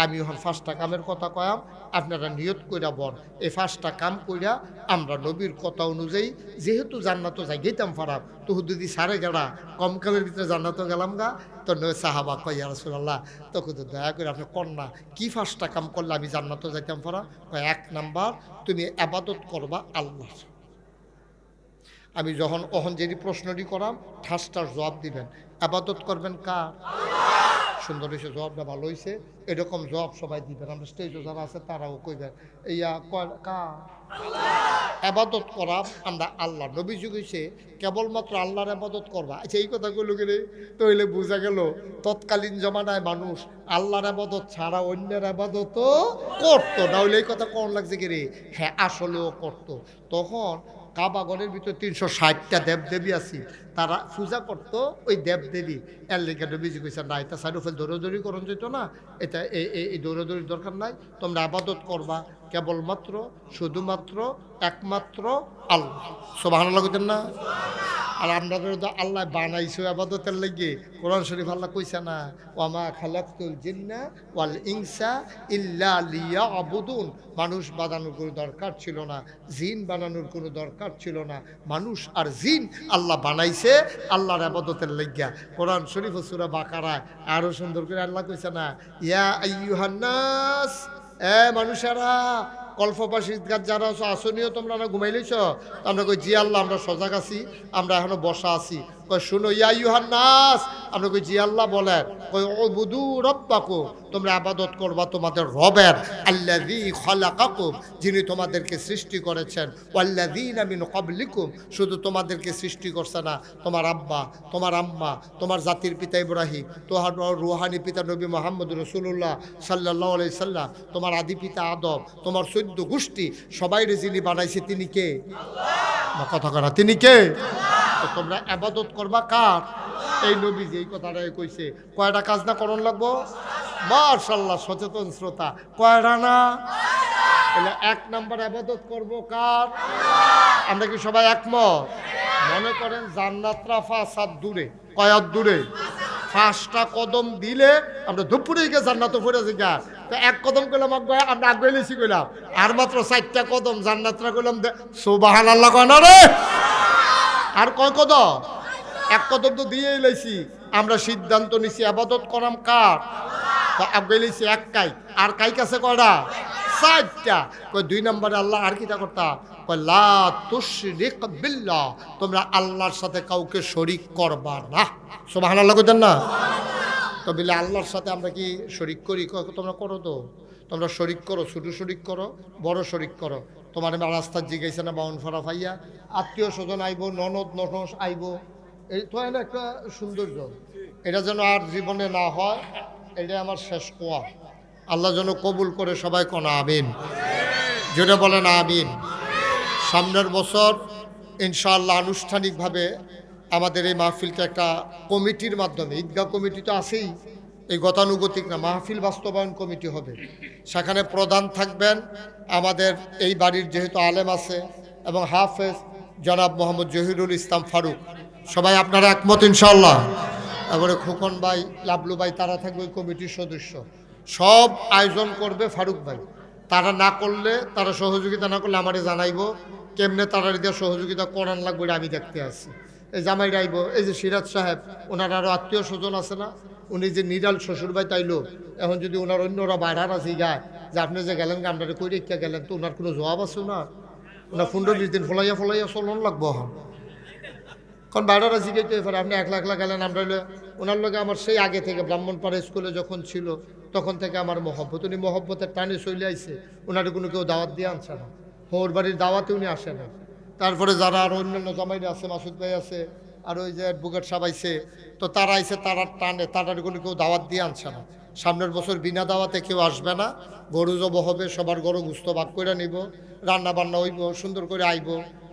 আমি এখন 5টা কামের কথা কয়াম, আপনারা নিয়ত কইরা বল এই 5টা কাম কইরা আমরা নবীর কথা অনুযায়ী যেহেতু জান্নাতও যাই গেতাম পারাম, তো যদি সারে গেড়া কম কালের ভিতরে জান্নাতও গেলাম গা, তো সাহাবা কয় ইয়া রাসূলুল্লাহ তখন তো দয়া করে আপনি কন্যা কি 5টা কাম করলে আমি জান্নাতও যাইতাম পারা? 1 নাম্বার তুমি ইবাদত করবা আল্লাহ। আমি যখন অহন যেটি প্রশ্নটি করাম ঠাসটার জবাব দিবেন, ইবাদত করবেন কার? সুন্দর হয়েছে, জবাবটা ভালো হয়েছে, এরকম জবাব সবাই দিবেন, আমরা স্টেজে যারা আছে তারাও কইবেন ইয়া কার? ইবাদত করা আমরা আল্লাহ। নবীজি কইছে কেবলমাত্র আল্লাহর ইবাদত করবা। আচ্ছা এই কথা কইল গেলে তাহলে বোঝা গেল তৎকালীন জমানায় মানুষ আল্লাহর ইবাদত ছাড়া অন্যের ইবাদতও করতো না, হইলে এই কথা কোন লাগছে কি রে? হ্যাঁ আসলেও করতো। তখন কাবাগরের ভিতরে 360টা দেবদেবী আছে, তারা পূজা করতো ওই দেবদেবী, এর লেগে নবীজি কইছে না এটা সাইডে দৌড়াদৌড়ি করন যেত না, এটা এই দৌড়াদৌড়ির দরকার নাই, তোমরা ইবাদত করবা কেবলমাত্র শুধুমাত্র একমাত্র আল্লাহ। সুবহানাল্লাহ কইতেন না? আর আমরা তো আল্লাহ বানাইছো ইবাদতের লাগি, কোরআন শরীফ আল্লাহ কইছে না ওয়ামা খালাকতুল জিন্না ওয়াল ইনসা ইল্লা লিয়াবুদুন, মানুষ বানানোর কোনো দরকার ছিল না, জিন বানানোর কোনো দরকার ছিল না, মানুষ আর জিন আল্লাহ বানাইছে আল্লাহর ইবাদতের লাগিয়া। কোরআন শরীফ সূরা বাকারায় আরো সুন্দর করে আল্লাহ কইছে না ইয়া আইয়ুহান নাস, মানুষেরা কল্পবাসী যারা আসনীয় তোমরা না ঘুমাইলেছ? আমরা কই জি আল্লাহ আমরা সজাগ আছি, আমরা এখনো বসা আছি। কই শুনো ইয়া আইয়ুহান নাস, আমরা কই জি আল্লাহ বলেন, কই উবুদু রাব্বাকুম, তোমরা ইবাদত করবা তোমাদের রবের, আল্লাযী খালাকাকুম, যিনি তোমাদেরকে সৃষ্টি করেছেন, ওয়াল্লাযীনা মিন ক্বাবলিকুম, শুধু তোমাদেরকে সৃষ্টি করছে না, তোমার আব্বা তোমার আম্মা তোমার জাতির পিতা ইব্রাহিম, তোমার রুহানি পিতা নবী মুহাম্মদ রাসূলুল্লাহ সাল্লাল্লাহু আলাইহি সাল্লাম, তোমার আদি পিতা আদম, তোমার 14 গোষ্ঠী সবাইরে যিনি বানাইছে তিনি কে? আল্লাহ। কথা করা তিনি কে? তো তোমরা ইবাদত করবা কার? এই নবীজি এই কথাটাই কইছে। কয়টা কাজ না করণ লাগবো? মাশাআল্লাহ, সচেতন শ্রোতা, কয়টা না? তাহলে 1 নাম্বার ইবাদত করব কার? আমরা কি সবাই একমত? মনে করেন জান্নাতরা 5 হাত দূরে, কয় হাত দূরে? 5টা কদম দিলে আমরা দুপুরে গিয়ে জান্নাতে পড়ে যাই। তো 1 কদম করলাম আমরা আগে লেছি কইলাম, আর মাত্র 4টা কদম জান্নাতরা কইলাম সুবহানাল্লাহ কয় না রে? আর কয় কদম? 1 কদম তো দিয়েই লাইছি। আমরা সিদ্ধান্ত নিছি ইবাদত করাম কার? তো আগে লেছি 1 কাই, আর কাই কাছে কয়টা? 4টা। কয় 2 নম্বরে আল্লাহ আর কিটা করতা? কয় লা তুশরিক বিল্লাহ, তোমরা আল্লাহর সাথে কাউকে শরীক করবা না। সুবহানাল্লাহ কইতেন না? তো বলে আল্লাহর সাথে আমরা কি শরীক করি? তোমরা করো, তো তোমরা শরীক করো, ছোট শরীক করো, বড় শরীক করো। তোমার রাস্তার জিগাইছে না বাউন ফারা ফাইয়া, আত্মীয় স্বজন আইব, ননদ ননস আইব, এই তো একটা সৌন্দর্য। এটা যেন আর জীবনে না হয়, এটা আমার শেষ কোয়া। আল্লাহ যেন কবুল করে, সবাই কোন আমিন, জোরে বলেন আমিন। সামনের বছর ইনশাআল্লাহ আনুষ্ঠানিকভাবে আমাদের এই মাহফিলকে একটা কমিটির মাধ্যমে, ঈদগাহ কমিটি তো আছেই, এই গতানুগতিক না, মাহফিল বাস্তবায়ন কমিটি হবে। সেখানে প্রধান থাকবেন আমাদের এই বাড়ির যেহেতু আলেম আছে এবং হাফেজ জনাব মোহাম্মদ জহিরুল ইসলাম ফারুক। সবাই আপনারা একমত ইনশাআল্লাহ? তারপরে খোকন ভাই, লাবলু ভাই, তারা থাকবে ওই কমিটির সদস্য। সব আয়োজন করবে ফারুক ভাই। তারা না করলে, তারা সহযোগিতা না করলে আমারে জানাইব, কেমনে তারা দিয়ে সহযোগিতা করান লাগবে আমি দেখতে আসি। এই জামাই রাইব, এই যে সিরাজ সাহেব, ওনার আরও আত্মীয় স্বজন আছে না, উনি যে নিরাল শ্বশুর ভাই তাইলো, এখন যদি ওনার অন্যরা বাইরার আছে গায় যে আপনি যে গেলেন আমরা কই রেখা গেলেন, তো ওনার কোনো জবাব আছে না? ওনার 15-20 দিন ফলাইয়া চলন লাগবো এখন। কারণ বাইরারা জিগাইতে পারে আপনি একলা একলা গেলেন, আমরা ওনার লগে আমার সেই আগে থেকে ব্রাহ্মণপাড়া স্কুলে যখন ছিল তখন থেকে আমার মহব্বত, উনি মহব্বতের টানে চলে আইছে। ওনার কোনো কেউ দাওয়াত দিয়ে আনছে না, হোর বাড়ির দাওয়াতে উনি আসে না। তারপরে যারা আর অন্যান্য জামাইরা আছে, মাসুদ ভাই আছে, আর ওই যে অ্যাডভোকেট সাহেব আইছে, তো তারা আইছে, তারা টানে, তারার কোনো কেউ দাওয়াত দিয়ে আনছে না। সামনের বছর বিনা দাওয়াতে কেউ আসবে না, গরু জব হবে, সবার গরু গুস্ত ভাগ করে নিব, রান্না বান্না হইব, সুন্দর করে আইব।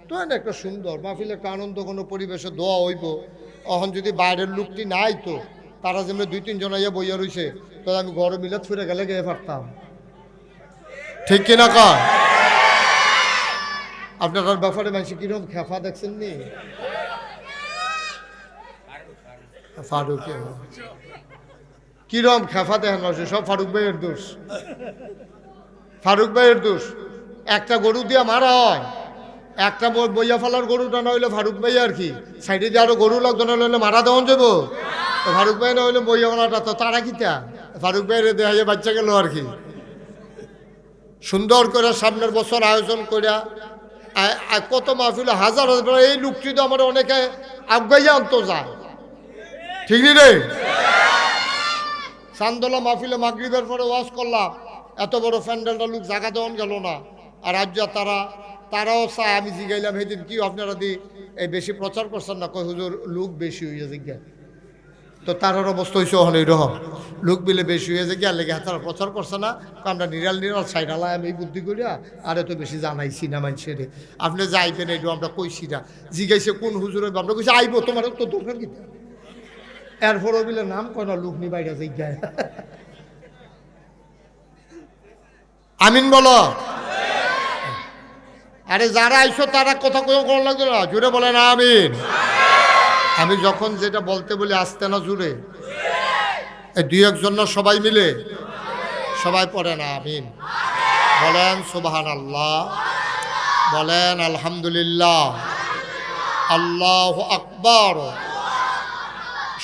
তো একটা সুন্দর মাহফিল, একটা আনন্দ কোনো পরিবেশে দোয়া হইব। এখন যদি বাইরের লোকটি নাই, তো তারা যেমন 2-3 জন আইয়া বইয়া রয়েছে, তো আমি গরম মিলাত ফিরে গেলে গিয়ে পারতাম, ঠিক কিনা কর? আপনার ব্যাপারে মানুষ কিরকম খেফা দেখছেন নি? ফারুক কিরম খেফা দেখেন, সব ফারুক ভাইয়ের দোষ, ফারুক ভাইয়ের দোষ। একটা গরু দিয়া মারা হয়, একটা বইয়া ফেলার গরুটা না হইলে ফারুক ভাই আর কি, সাইডে দিয়ে আরো গরু লাগতো না হইলে মারা দেওয়া যাবো। ফারুক ভাই না হইলে বইয়া ফেলাটা, তো তারা কিতা ফারুক ভাইয়ের দেখাইয়া বাচ্চা গেল আর কি। সুন্দর করে সামনের বছর আয়োজন করিয়া কত মাহফিল, হাজার হাজার, এই লোকটি তো আমার অনেকে আগাইয়া আনত যায়, ঠিক নি রে? চান্দোলা মাহফিলে মাগরিবের পরে ওয়াজ করলাম, এত বড় প্যান্ডেলটা লোক জায়গা দেওয়ান গেল না। আর আজ তারাও চায়, আমি জিগাইলাম সেদিন কি আপনারা এই বেশি প্রচার করছেন না? কয় হুজুর লোক বেশি হইয়া জিজ্ঞা। তো তারার অবস্থা হয়েছে ওখানে এইরকম, লোক বিলে বেশি হয়ে যায়, গিয়ে লেগে তারা প্রচার করছে না। আমরা নিরাল সাইডালা আমি এই বুদ্ধি করিয়া আর এত বেশি জানাইছি না মানুষের। আপনি যাইবেন এইটু আমরা কইছি না, জিগাইছে কোন হুজুর, আমরা কইছি আইব, তোমার তো দরকার কি? এরপরও বিলে নাম কয় না, লোক নি বাইরে জিজ্ঞায়। আমিন বলো। আরে যারা আইসো তারা কথা কোন লাগবে না, জুড়ে বলে না আমিন। আমি যখন যেটা বলতে বলি আসতে না জুড়ে, এই 2-1 জন না, সবাই মিলে সবাই পড়ে না আমিন। বলেন সুবহানাল্লাহ, বলেন আলহামদুলিল্লাহ, আল্লাহু আকবার।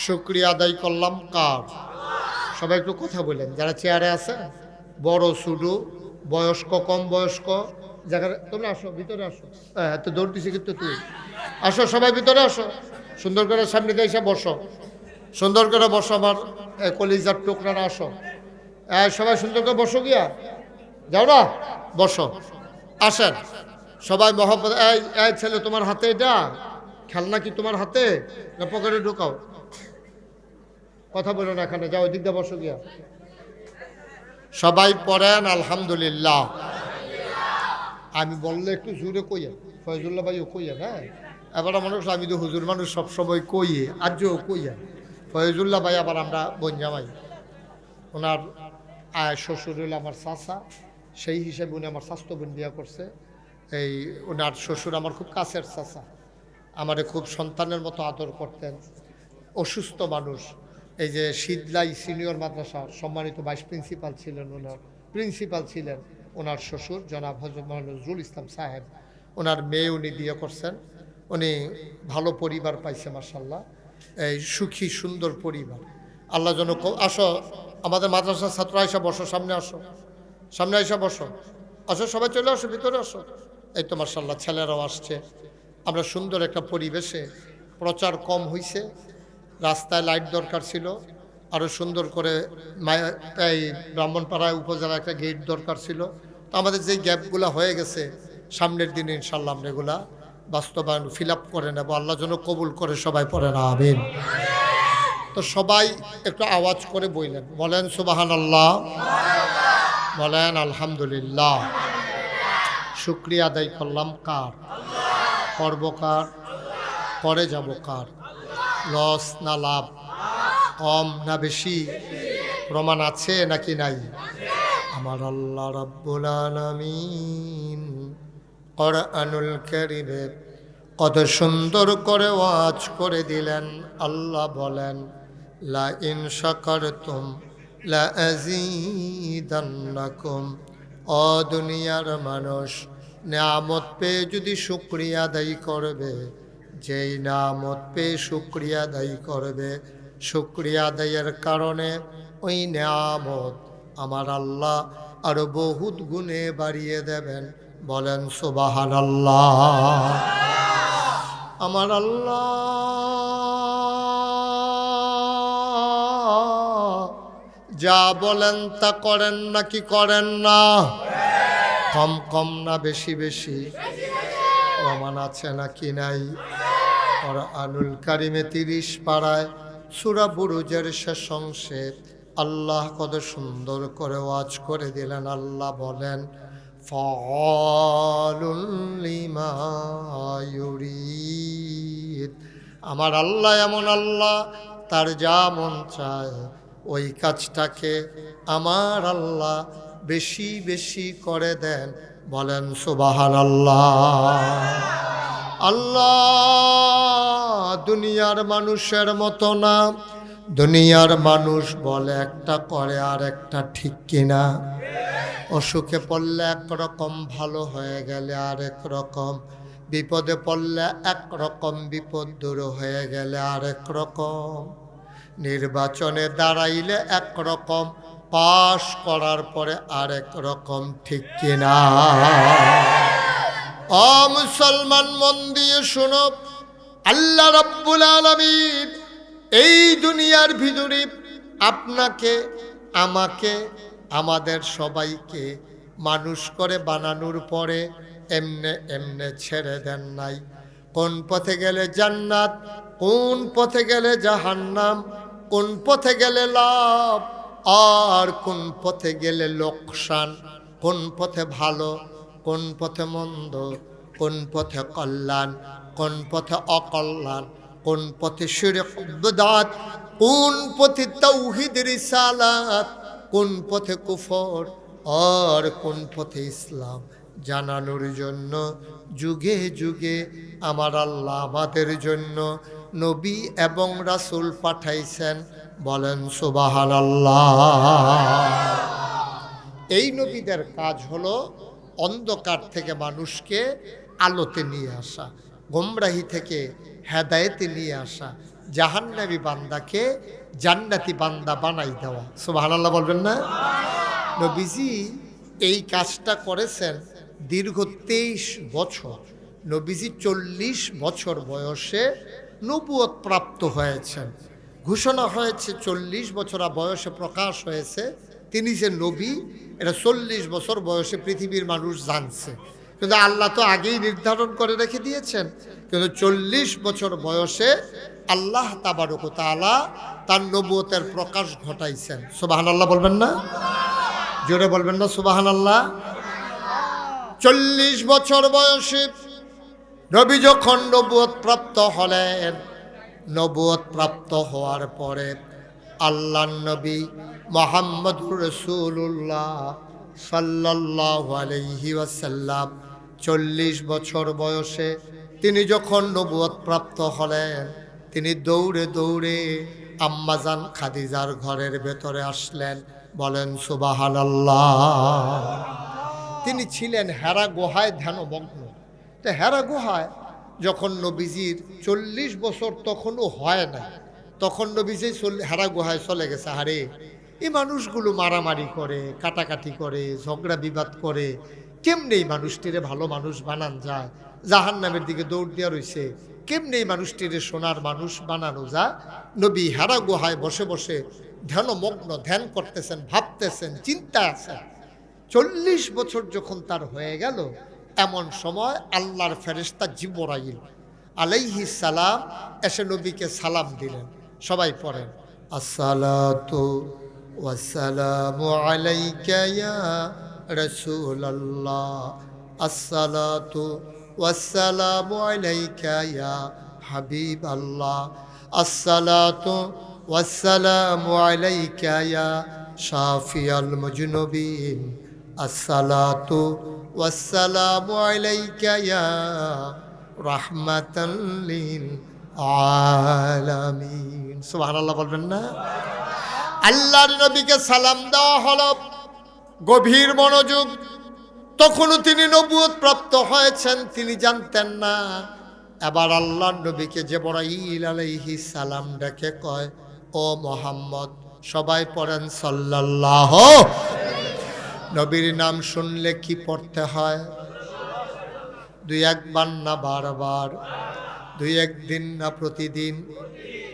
শুকরিয়া আদায় করলাম কার? সবাই একটু কথা বলেন, যারা চেয়ারে আছে, বড় ছোট, বয়স্ক কম বয়স্ক, জায়গায় তোমরা আসো, ভিতরে আসো। হ্যাঁ, তো দৌড় দিছি কিন্তু তুই আসো, সবাই ভিতরে আসো, সুন্দর করে সামনে দিয়ে এসে বসো, সুন্দর করে বসো আমার কলিজার টুকরারা, আসো সবাই সুন্দর করে বসো, গিয়া যাও না, বসো, আসেন সবাই মহব্বত। এই ছেলে, তোমার হাতে এটা খেলনা কি তোমার হাতে না পকেটে ঢুকাও? কথা বলো না এখানে, যাও ওই দিক দিয়ে বসো গিয়া। সবাই পড়েন আলহামদুলিল্লাহ। আমি বললে একটু জোরে কইয়া, ফয়জুল্লাহ ভাইও কইয়া, হ্যাঁ এবার মনে করছো আমি তো হুজুর মানুষ সবসময় কইয়ে, আজও কইয়া। ফয়জুল্লাহ ভাই আবার আমরা বঞ্জামাই, ওনার শ্বশুর হইল আমার চাচা, সেই হিসেবে উনি আমার স্বাস্থ্য বোন বিয়া করছে। এই ওনার শ্বশুর আমার খুব কাছের চাচা, আমারে খুব সন্তানের মতো আদর করতেন। অসুস্থ মানুষ, এই যে শীতলাই সিনিয়র মাদ্রাসার সম্মানিত ভাইস প্রিন্সিপাল ছিলেন, প্রিন্সিপাল ছিলেন ওনার শ্বশুর জনাব হযরত মাওলানা নজরুল ইসলাম সাহেব। ওনার মেয়ে উনি বিয়ে করছেন, উনি ভালো পরিবার পাইছে মাশাআল্লাহ, এই সুখী সুন্দর পরিবার। আল্লাহ যেন আসো আমাদের মাদ্রাসার ছাত্র আয়সা বসো, সামনে আসো, সামনে আয়সা বসো, আসো সবাই চলে আসো, ভিতরে আসো। এই তো মাশাআল্লাহ ছেলেরাও আসছে। আমরা সুন্দর একটা পরিবেশে, প্রচার কম হইছে, রাস্তায় লাইট দরকার ছিল, আরও সুন্দর করে এই ব্রাহ্মণপাড়ায় উপজেলা একটা গেট দরকার ছিল। তো আমাদের যেই গ্যাপগুলো হয়ে গেছে, সামনের দিনে ইনশাল্লাহ আমরা এগুলা বাস্তবায়ন ফিল আপ করে নেব। আল্লাহ যেন কবুল করে, সবাই পড়েন আমিন। তো সবাই একটু আওয়াজ করে বলেন সুবহানাল্লাহ, বলেন আলহামদুলিল্লাহ। শুকরিয়া আদায় করলাম কার? করব কার? করে যাব কার? লস না লাভ? কম না বেশি? প্রমাণ আছে নাকি নাই? আমার আল্লাহ রাব্বুল আলামিন কোরআনুল কারীমে কত সুন্দর করে ওয়াজ করে দিলেন। আল্লাহ বলেন, লা ইন শাকারতুম লা আযীদান্নাকুম। ও দুনিয়ার মানুষ, নিয়ামত পেয়ে যদি শুকরিয়া আদায় করবে, যেই নিয়ামত পেয়ে শুকরিয়া আদায় করবে, শুকরিয়া আদায়ের কারণে ওই নিয়ামত আমার আল্লাহ আরো বহুত গুণে বাড়িয়ে দেবেন। বলেন সুবহানাল্লাহ। আমার আল্লাহ যা বলেন তা করেন নাকি করেন না? কম কম না বেশি বেশি? প্রমাণ আছে নাকি নাই? কোরআনুল কারীমে 30 পারায় সূরা বুরুজের শেষ অংশে আল্লাহ কত সুন্দর করে ওয়াজ করে দিলেন। আল্লাহ বলেন, ফাআলুল লিমা ইউরিদ। আমার আল্লাহ এমন আল্লাহ, তার যা মন চায় ওই কাজটাকে আমার আল্লাহ বেশি বেশি করে দেন। বলেন সুবহানাল্লাহ। আল্লাহ দুনিয়ার মানুষের মতো না। দুনিয়ার মানুষ বলে একটা, করে আর একটা, ঠিক কিনা? অসুখে পড়লে একরকম, ভালো হয়ে গেলে আরেক রকম, বিপদে পড়লে একরকম, বিপদ দূর হয়ে গেলে আরেক রকম, নির্বাচনে দাঁড়াইলে একরকম, পাশ করার পরে আরেক রকম, ঠিক কিনা? ও মুসলমান, মন দিয়ে শোনো, আল্লাহ রাব্বুল আলামিন এই দুনিয়ার ভিতরে আপনাকে, আমাকে, আমাদের সবাইকে মানুষ করে বানানোর পরে এমনে এমনে ছেড়ে দেন নাই। কোন পথে গেলে জান্নাত, কোন পথে গেলে জাহান্নাম, কোন পথে গেলে লাভ আর কোন পথে গেলে লোকসান, কোন পথে ভালো, কোন পথে মন্দ, কোন পথে কল্যাণ, কোন পথে অকল্যাণ, কোন পথে শিরক বিদআত, কোন পথে তাওহীদ রিসালাত, কোন পথে কুফর আর কোন পথে ইসলাম জানানোর জন্য যুগে যুগে আমার আল্লাহ আমাদের জন্য নবী এবং রাসূল পাঠাইছেন। বলেন সুবহানাল্লাহ। এই নবীদের কাজ হলো অন্ধকার থেকে মানুষকে আলোতে নিয়ে আসা, গোমরাহি থেকে হেদায়েতে নিয়ে আসা, জাহান্নামী বান্দাকে জান্নাতি বান্দা বানাই দেওয়া। সুবহানাল্লাহ বলবেন না? নবীজি এই কাজটা করেছেন দীর্ঘ 23 বছর। নবীজি 40 বছর বয়সে নবুয়ত প্রাপ্ত হয়েছেন। ঘোষণা হয়েছে 40 বছর বয়সে প্রকাশ হয়েছে তিনি যে নবী, এটা 40 বছর বয়সে পৃথিবীর মানুষ জানছে। কিন্তু আল্লাহ তো আগেই নির্ধারণ করে রেখে দিয়েছেন। কিন্তু 40 বছর বয়সে আল্লাহ তাবারক ওয়া তাআলা তার নবুয়তের প্রকাশ ঘটাইছেন। সুবহানাল্লাহ বলবেন না? জোরে বলবেন না সুবহানাল্লাহ? 40 বছর বয়সে নবী যখন নবুয়ত প্রাপ্ত হলেন, নবুয়ত প্রাপ্ত হওয়ার পরে আল্লাহর নবী মুহাম্মদুর রাসূলুল্লাহ সাল্লাল্লাহু আলাইহি ওয়াসাল্লাম 40 বছর বয়সে তিনি যখন নবুয়ত প্রাপ্ত হলেন, তিনি দৌড়ে দৌড়ে আম্মাজান খাদিজার ঘরের ভেতরে আসলেন। বলেন সুবহানাল্লাহ। তিনি ছিলেন হেরা গুহায় ধ্যানমগ্ন। তো হেরা গুহায় যখন নবীজির 40 বছর তখনও হয় না, তখন নবীজি হেরা গুহায় চলে গেছে। আরে এই মানুষগুলো মারামারি করে, কাটাকাটি করে, ঝগড়া বিবাদ করে, কেমনে এই মানুষটিরে ভালো মানুষ বানান যায়? জাহান্নামের দিকে দৌড় দেওয়া রয়েছে, কেমনে এই মানুষটিরে সোনার মানুষ বানানো যায়? নবী হেরা গুহায় বসে বসে ধ্যানমগ্ন, ধ্যান করতেছেন, ভাবতেছেন, চিন্তা আছেন। 40 বছর যখন তার হয়ে গেল, এমন সময় আল্লাহর ফেরেশতা জিবরাইল আলাইহিস সালাম এসে নবীকে সালাম দিলেন। সবাই পড়েন, আসসালাতু ওয়াসসালামু আলাইকা ইয়া রাসূলুল্লাহ, আসসালাতু ওয়াসসালামু আলাইকা ইয়া হাবিবাল্লাহ, আসসালাতু ওয়াসসালামু আলাইকা ইয়া শাফিয়াল মুজনুবিন, আসসালাতু ওয়াসসালামু আলাইকা ইয়া রাহমাতাল লিল আলামিন। সুবহানাল্লাহ বলবেন না? আল্লাহর নবীকে সালাম দেওয়া হলো, গভীর মনোযোগ। তখনও তিনি নবুয়ত প্রাপ্ত হয়েছেন, তিনি জানতেন না। এবার আল্লাহর নবীকে জিবরাইল আলাইহিস সালাম ডেকে কয়, ও মুহাম্মদ। সবাই পড়েন সাল্লাল্লাহু। নবীর নাম শুনলে কি পড়তে হয়? 2-1 না বারবার? 2-1 দিন না প্রতিদিন?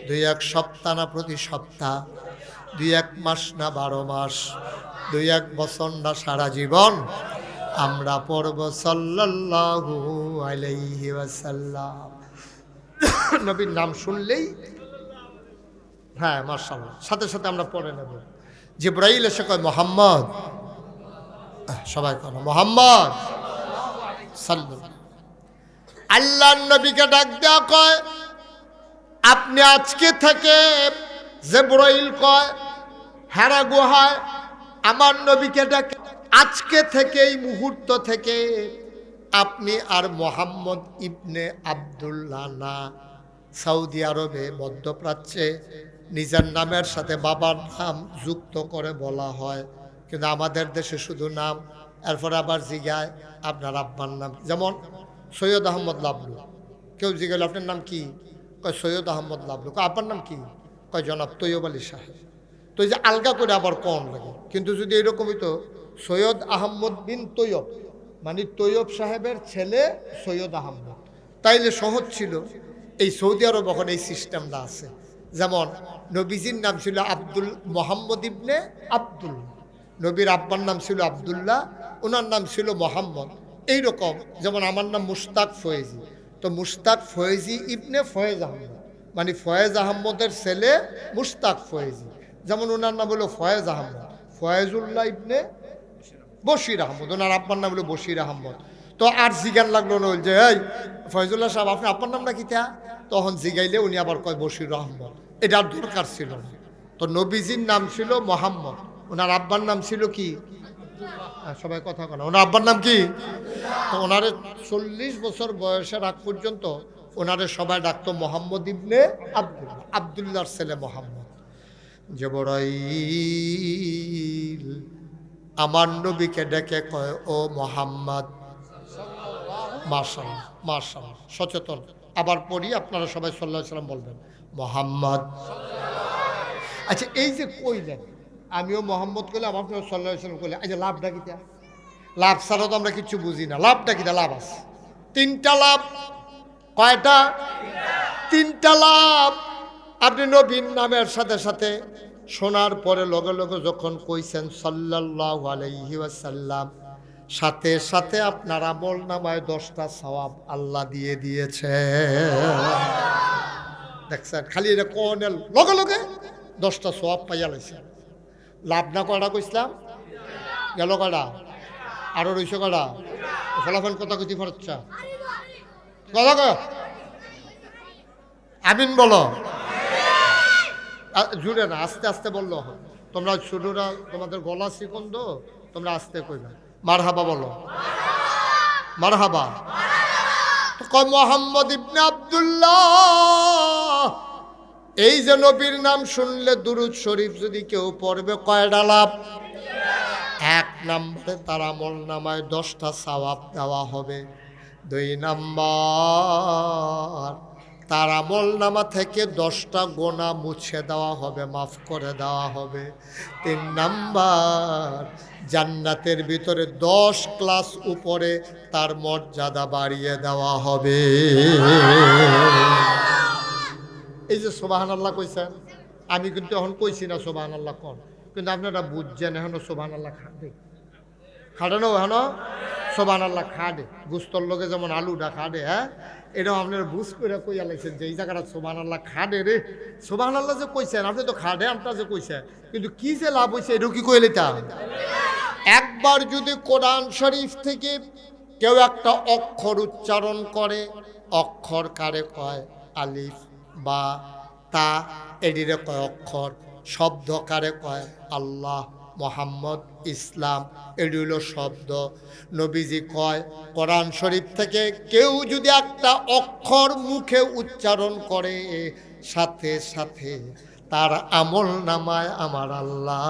2-1 সপ্তাহ না প্রতি সপ্তাহ? 2-1 মাস না 12 মাস? 2-1 বছর না সারা জীবন? আমরা পড়ব সাল্লাল্লাহু আলাইহি ওয়াসাল্লাম। নবীর নাম শুনলেই, হ্যাঁ মাশাআল্লাহ, সাথে সাথে আমরা পড়ে নেব। জিবরাইল এসে কয়, মুহাম্মদ। সবাই কয় মুহাম্মদ সাল্লাল্লাহু। আল্লাহর নবীকে ডাক দেওয়া কয়, আপনি আজকে থেকে, জিবরাইল কয় হেরা গুহায় আমার নবীকে ডাকে, আজকে থেকে, এই মুহূর্ত থেকে আপনি আর মুহাম্মদ ইবনে আব্দুল্লাহ না। সৌদি আরবে, মধ্যপ্রাচ্যে নিজের নামের সাথে বাবার নাম যুক্ত করে বলা হয়, কিন্তু আমাদের দেশে শুধু নাম। এরপর আবার জিগায় আপনার আব্বার নাম, যেমন সৈয়দ আহমদ লাবলু। কেউ জিজ্ঞাসা আপনার নাম কি? কয় সৈয়দ আহমদ লাবলু। কয় আব্বার নাম কি? কয় জনাব তৈয়ব আলী সাহেব। তো এই যে আলগা করে আবার কম লাগে। কিন্তু যদি এরকমই তো সৈয়দ আহমদ বিন তৈয়ব, মানে তৈয়ব সাহেবের ছেলে সৈয়দ আহমদ, তাইলে সহজ ছিল। এই সৌদি আরব এখন এই সিস্টেমটা আছে। যেমন নবীজির নাম ছিল আব্দুল মোহাম্মদ ইবনে আব্দুল্লাহ, নবীর আব্বার নাম ছিল আব্দুল্লাহ, ওনার নাম ছিল মোহাম্মদ। এইরকম যেমন আমার নাম মুশতাক ফয়েজি, তো মুশতাক ফয়েজি ইবনে ফয়েজ আহমদ, মানে ফয়েজ আহমদের ছেলে মুশতাক ফয়েজি। যেমন ওনার নাম হলো ফয়েজ আহমদ, ফয়েজুল্লাহ ইবনে বশির আহমদ, ওনার আব্বার নাম হলো বশির আহমদ। তো আর জিগান লাগলো না যে এই ফয়জুল্লাহ সাহেব আপনি আপনার নামটা কি তা? তখন জিগাইলে উনি আবার কয় বশির আহমদ। এটার দরকার ছিল না। তো নবীজির নাম ছিল মোহাম্মদ, ওনার আব্বার নাম ছিল কি? সবাই কথা বলে, ওনার আব্বার নাম কি? তো ওনারে 40 বছর বয়সের আগ পর্যন্ত ওনারে সবাই ডাকতো মোহাম্মদ ইবনে আব্দুল্লাহ, আব্দুল্লাহর ছেলে মোহাম্মদ। জিবরাইল আমার নবীকে ডেকে কয়, ও মোহাম্মদ। মাশাআল্লাহ মাশাআল্লাহ, সচেতন। আবার পড়ি, আপনারা সবাই সাল্লাল্লাহু আলাইহি সাল্লাম বলবেন, মোহাম্মদ। আচ্ছা, এই যে কইলেন, আমিও মোহাম্মদ কইলাম, আপনারা সাল্লাল্লাহু আলাইহি সাল্লাম কইলেন, এই যে লাভটা কিটা? লাভ ছাড়া তো আমরা কিচ্ছু বুঝি না। লাভটা কিটা? লাভ আছে 3টা লাভ। কয়টা? 3টা লাভ। আপনি নবীর নামের সাথে সাথে শোনার পরে লগে লগে যখন কইছেন সাল্লাল্লাহু আলাইহি ওয়াসাল্লাম, সাথে সাথে আপনার আমল নামায় 10টা সওয়াব আল্লাহ দিয়ে দিয়েছে। দেখছেন, খালি এটা কোনের লগে লগে 10টা সওয়াব পাইয়া লাইছে। লাভ না কয়টা কইছিলাম? গেল কয়টা? আরো রইছে কয়টা? ফলাফল কথা কইতে পারছা? কথা কয় আমিন বলো। জুড়ে না, আস্তে আস্তে বললো হয়। তোমরা ছোটরা, তোমাদের গলা শিখন তো, তোমরা আস্তে কইবা মারহাবা বলো মারহাবা। তো কয় মুহাম্মদ ইবনে আব্দুল্লাহ, এই যে নবীর নাম শুনলে দুরূদ শরীফ যদি কেউ পড়বে কয়টা লাভ? 1 নম্বরে তার আমল নামায় 10টা সওয়াব দেওয়া হবে। 2 নম্বর তার আমল নামা থেকে 10টা গোনা মুছে দেওয়া হবে, মাফ করে দেওয়া হবে। 3 নম্বর জান্নাতের ভিতরে 10 ক্লাস উপরে তার মর্যাদা বাড়িয়ে দেওয়া হবে। এই যে সুবহানাল্লাহ কইছেন, আমি কিন্তু এখন কইছি না সুবহানাল্লাহ কোন, কিন্তু আপনারা বুঝছেন এখনো সুবহানাল্লাহ খাটে খাটানো এখনো সুবহানাল্লাহ খাটে। গুস্তর লোকে যেমন আলুটা খাটে, হ্যাঁ, এটাও আপনারা বুঝ করে কইয়া লাগছেন যে এই জায়গাটা সুবহানাল্লাহ খাটে রে। সুবহানাল্লাহ যে কইছেন আপনি তো খাটে আমটা যে কইছেন, কিন্তু কি যে লাভ হয়েছে এটাও কি কইলে তা? একবার যদি কোরআন শরীফ থেকে কেউ একটা অক্ষর উচ্চারণ করে, অক্ষর কারে কয়? আলিফ বা তা, এডিরে কয় অক্ষর। শব্দ কারে কয়? আল্লাহ, মোহাম্মদ, ইসলাম, এটি হলো শব্দ। নবীজি কয় কোরআন শরীফ থেকে কেউ যদি একটা অক্ষর মুখে উচ্চারণ করে, সাথে সাথে তার আমল নামায় আমার আল্লাহ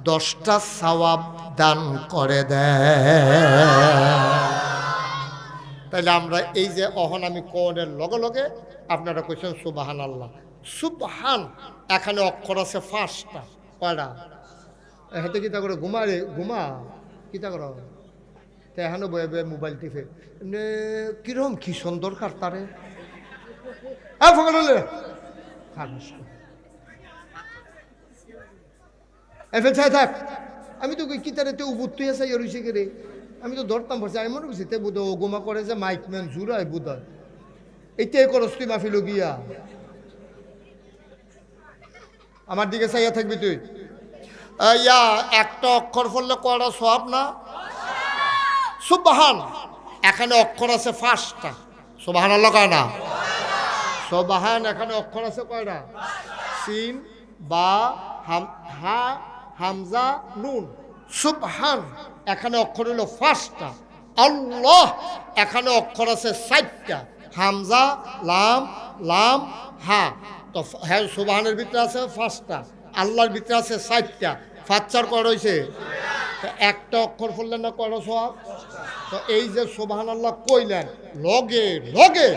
10টা সওয়াব দান করে দেয়। তাহলে আমরা এই যে অহন আমি কোনের লগে লগে আপনারা কইছেন সুবহানাল্লাহ। সুবহান এখানে অক্ষর আছে 5টা। কয়টা? হাতে কিতা করে ঘুমারে ঘুমা কিতা করো তো এখানে বয়ে বয়ে মোবাইল টিপে কিরম কি সুন্দর কাটতারে থাক। আমি তো কিতারে তে উবুত্তু আছে রইছে কে রে, আমি তো ধরতাম পারছি। আমি মনে করছি তে বুধ ও গোমা করে যে মাইকম্যান জুড়ায় বুধ এইটাই করস তুই মাফিল গিয়া আমার দিকে চাইয়া থাকবি তুই। ইয়া একটা অক্ষর পড়লে কয়টা সওয়াব না? সুবহান এখানে অক্ষর আছে 5টা। সুবহানাল্লাহ কয় না? সুবহান এখানে অক্ষর আছে কয়টা? সিন, বা, হা, হামজা, নুন। সুবহান এখানে অক্ষর হলো 5টা। আল্লাহ এখানে অক্ষর আছে 4টা। হামজা, লাম, লাম, হা। তো হ্যাঁ সুবহানের ভিতরে আছে 5টা, আল্লাহর ভিতরে আছে 4টা। 5 কয় হয়েছে? একটা অক্ষর পড়লেন না কয়টা সওয়াব? তো এই যে সুবহানাল্লাহ কইলেন লগে লগে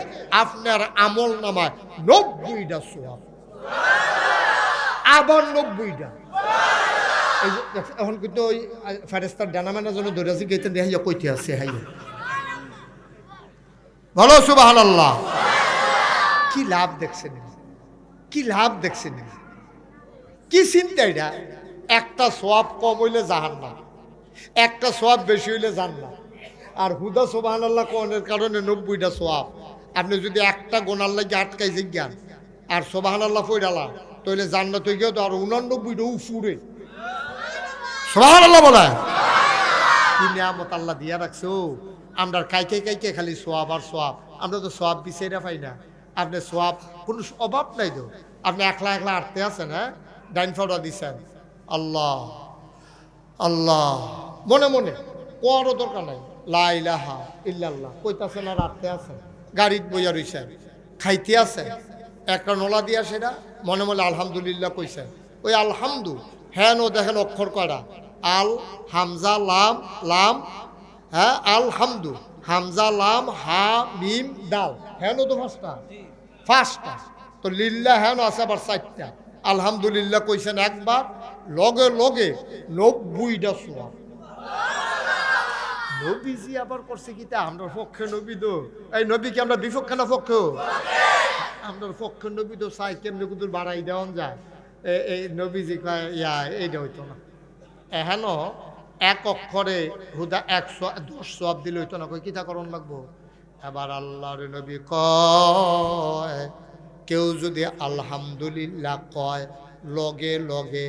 আপনার আমল নামায় 90টা সওয়াব, আবার 90টা। এই যে এখন কিন্তু ওই ফেরেশতার ডানামানের জন্য দৌড়াছি গেতেন দেখাইয়া কইতে আছে হাইয়া ভালো সুবহানাল্লাহ। কি লাভ দেখছেন, কি লাভ দেখছেন, কি চিন্তা এটা? একটা সওয়াব কম হইলে জাহান্নাম, একটা সওয়াব বেশি হইলে জান্নাত। আর হুদা সুবহানাল্লাহ কোনের কারণে 90টা সওয়াব। আপনি যদি একটা গোনার লাগে আটকাই জিজ্ঞান আর সুবহানাল্লাহ পড়ালা তাহলে জান্নাত হয়ে গিয়ে তো আর 89টা উফুরে। সুবহানাল্লাহ বলে কি নিয়ামত আল্লাহ দিয়া রাখছো। আমরা কাইকে কাইকে খালি সওয়াব আর সওয়াব, আমরা তো সওয়াব বিচাইরা পাই না। আপনি সওয়াব কোনো অভাব নাই তো, আপনি একলা একলা আটতে আছেন, হ্যাঁ, ডাইন ফাওড়া দিচ্ছেন আল্লাহ আল্লাহ মনে মনে, কোয়ারও দরকার নাই, লা ইলাহা ইল্লাল্লাহ কইতাছেন আর আটতে আছেন। গাড়িত বইয়া রইছেন, খাইতে আছেন, একটা নলা দিয়া সেটা মনে মনে আলহামদুলিল্লাহ কইছেন। ওই আলহামদু হ্যাঁ নো দেখেন অক্ষর কয়টা? আল, হামজা, লাম, লাম, হ্যাঁ, আলহামদু, হামজা, লাম, হা, মিম, দাল। হ্যাঁ নো তো 5টা। তো লিল্লাহ হ্যাঁ নো আছে আবার 4টা। আলহামদুলিল্লাহ কইছেন একবার, লগে লগে 90টা সওয়াব। নবীজি আবার করছে কি তা আমরা পক্ষে নবী তো এই নবী কি আমরা বিপক্ষে না পক্ষ? আমরা পক্ষে নবী তো চাই কেমনি কুদুর বাড়াই দেওয়ান যায়। এই নবীজি কয় ইয়া এইটা হইতো না। এহেন এক অক্ষরে হুদা 110 সওয়াব দিলে হইতো না। কই কিতা করণ লাগবো? এবার আল্লাহর নবী কয় কেউ যদি আলহামদুলিল্লাহ কয় লগে লগে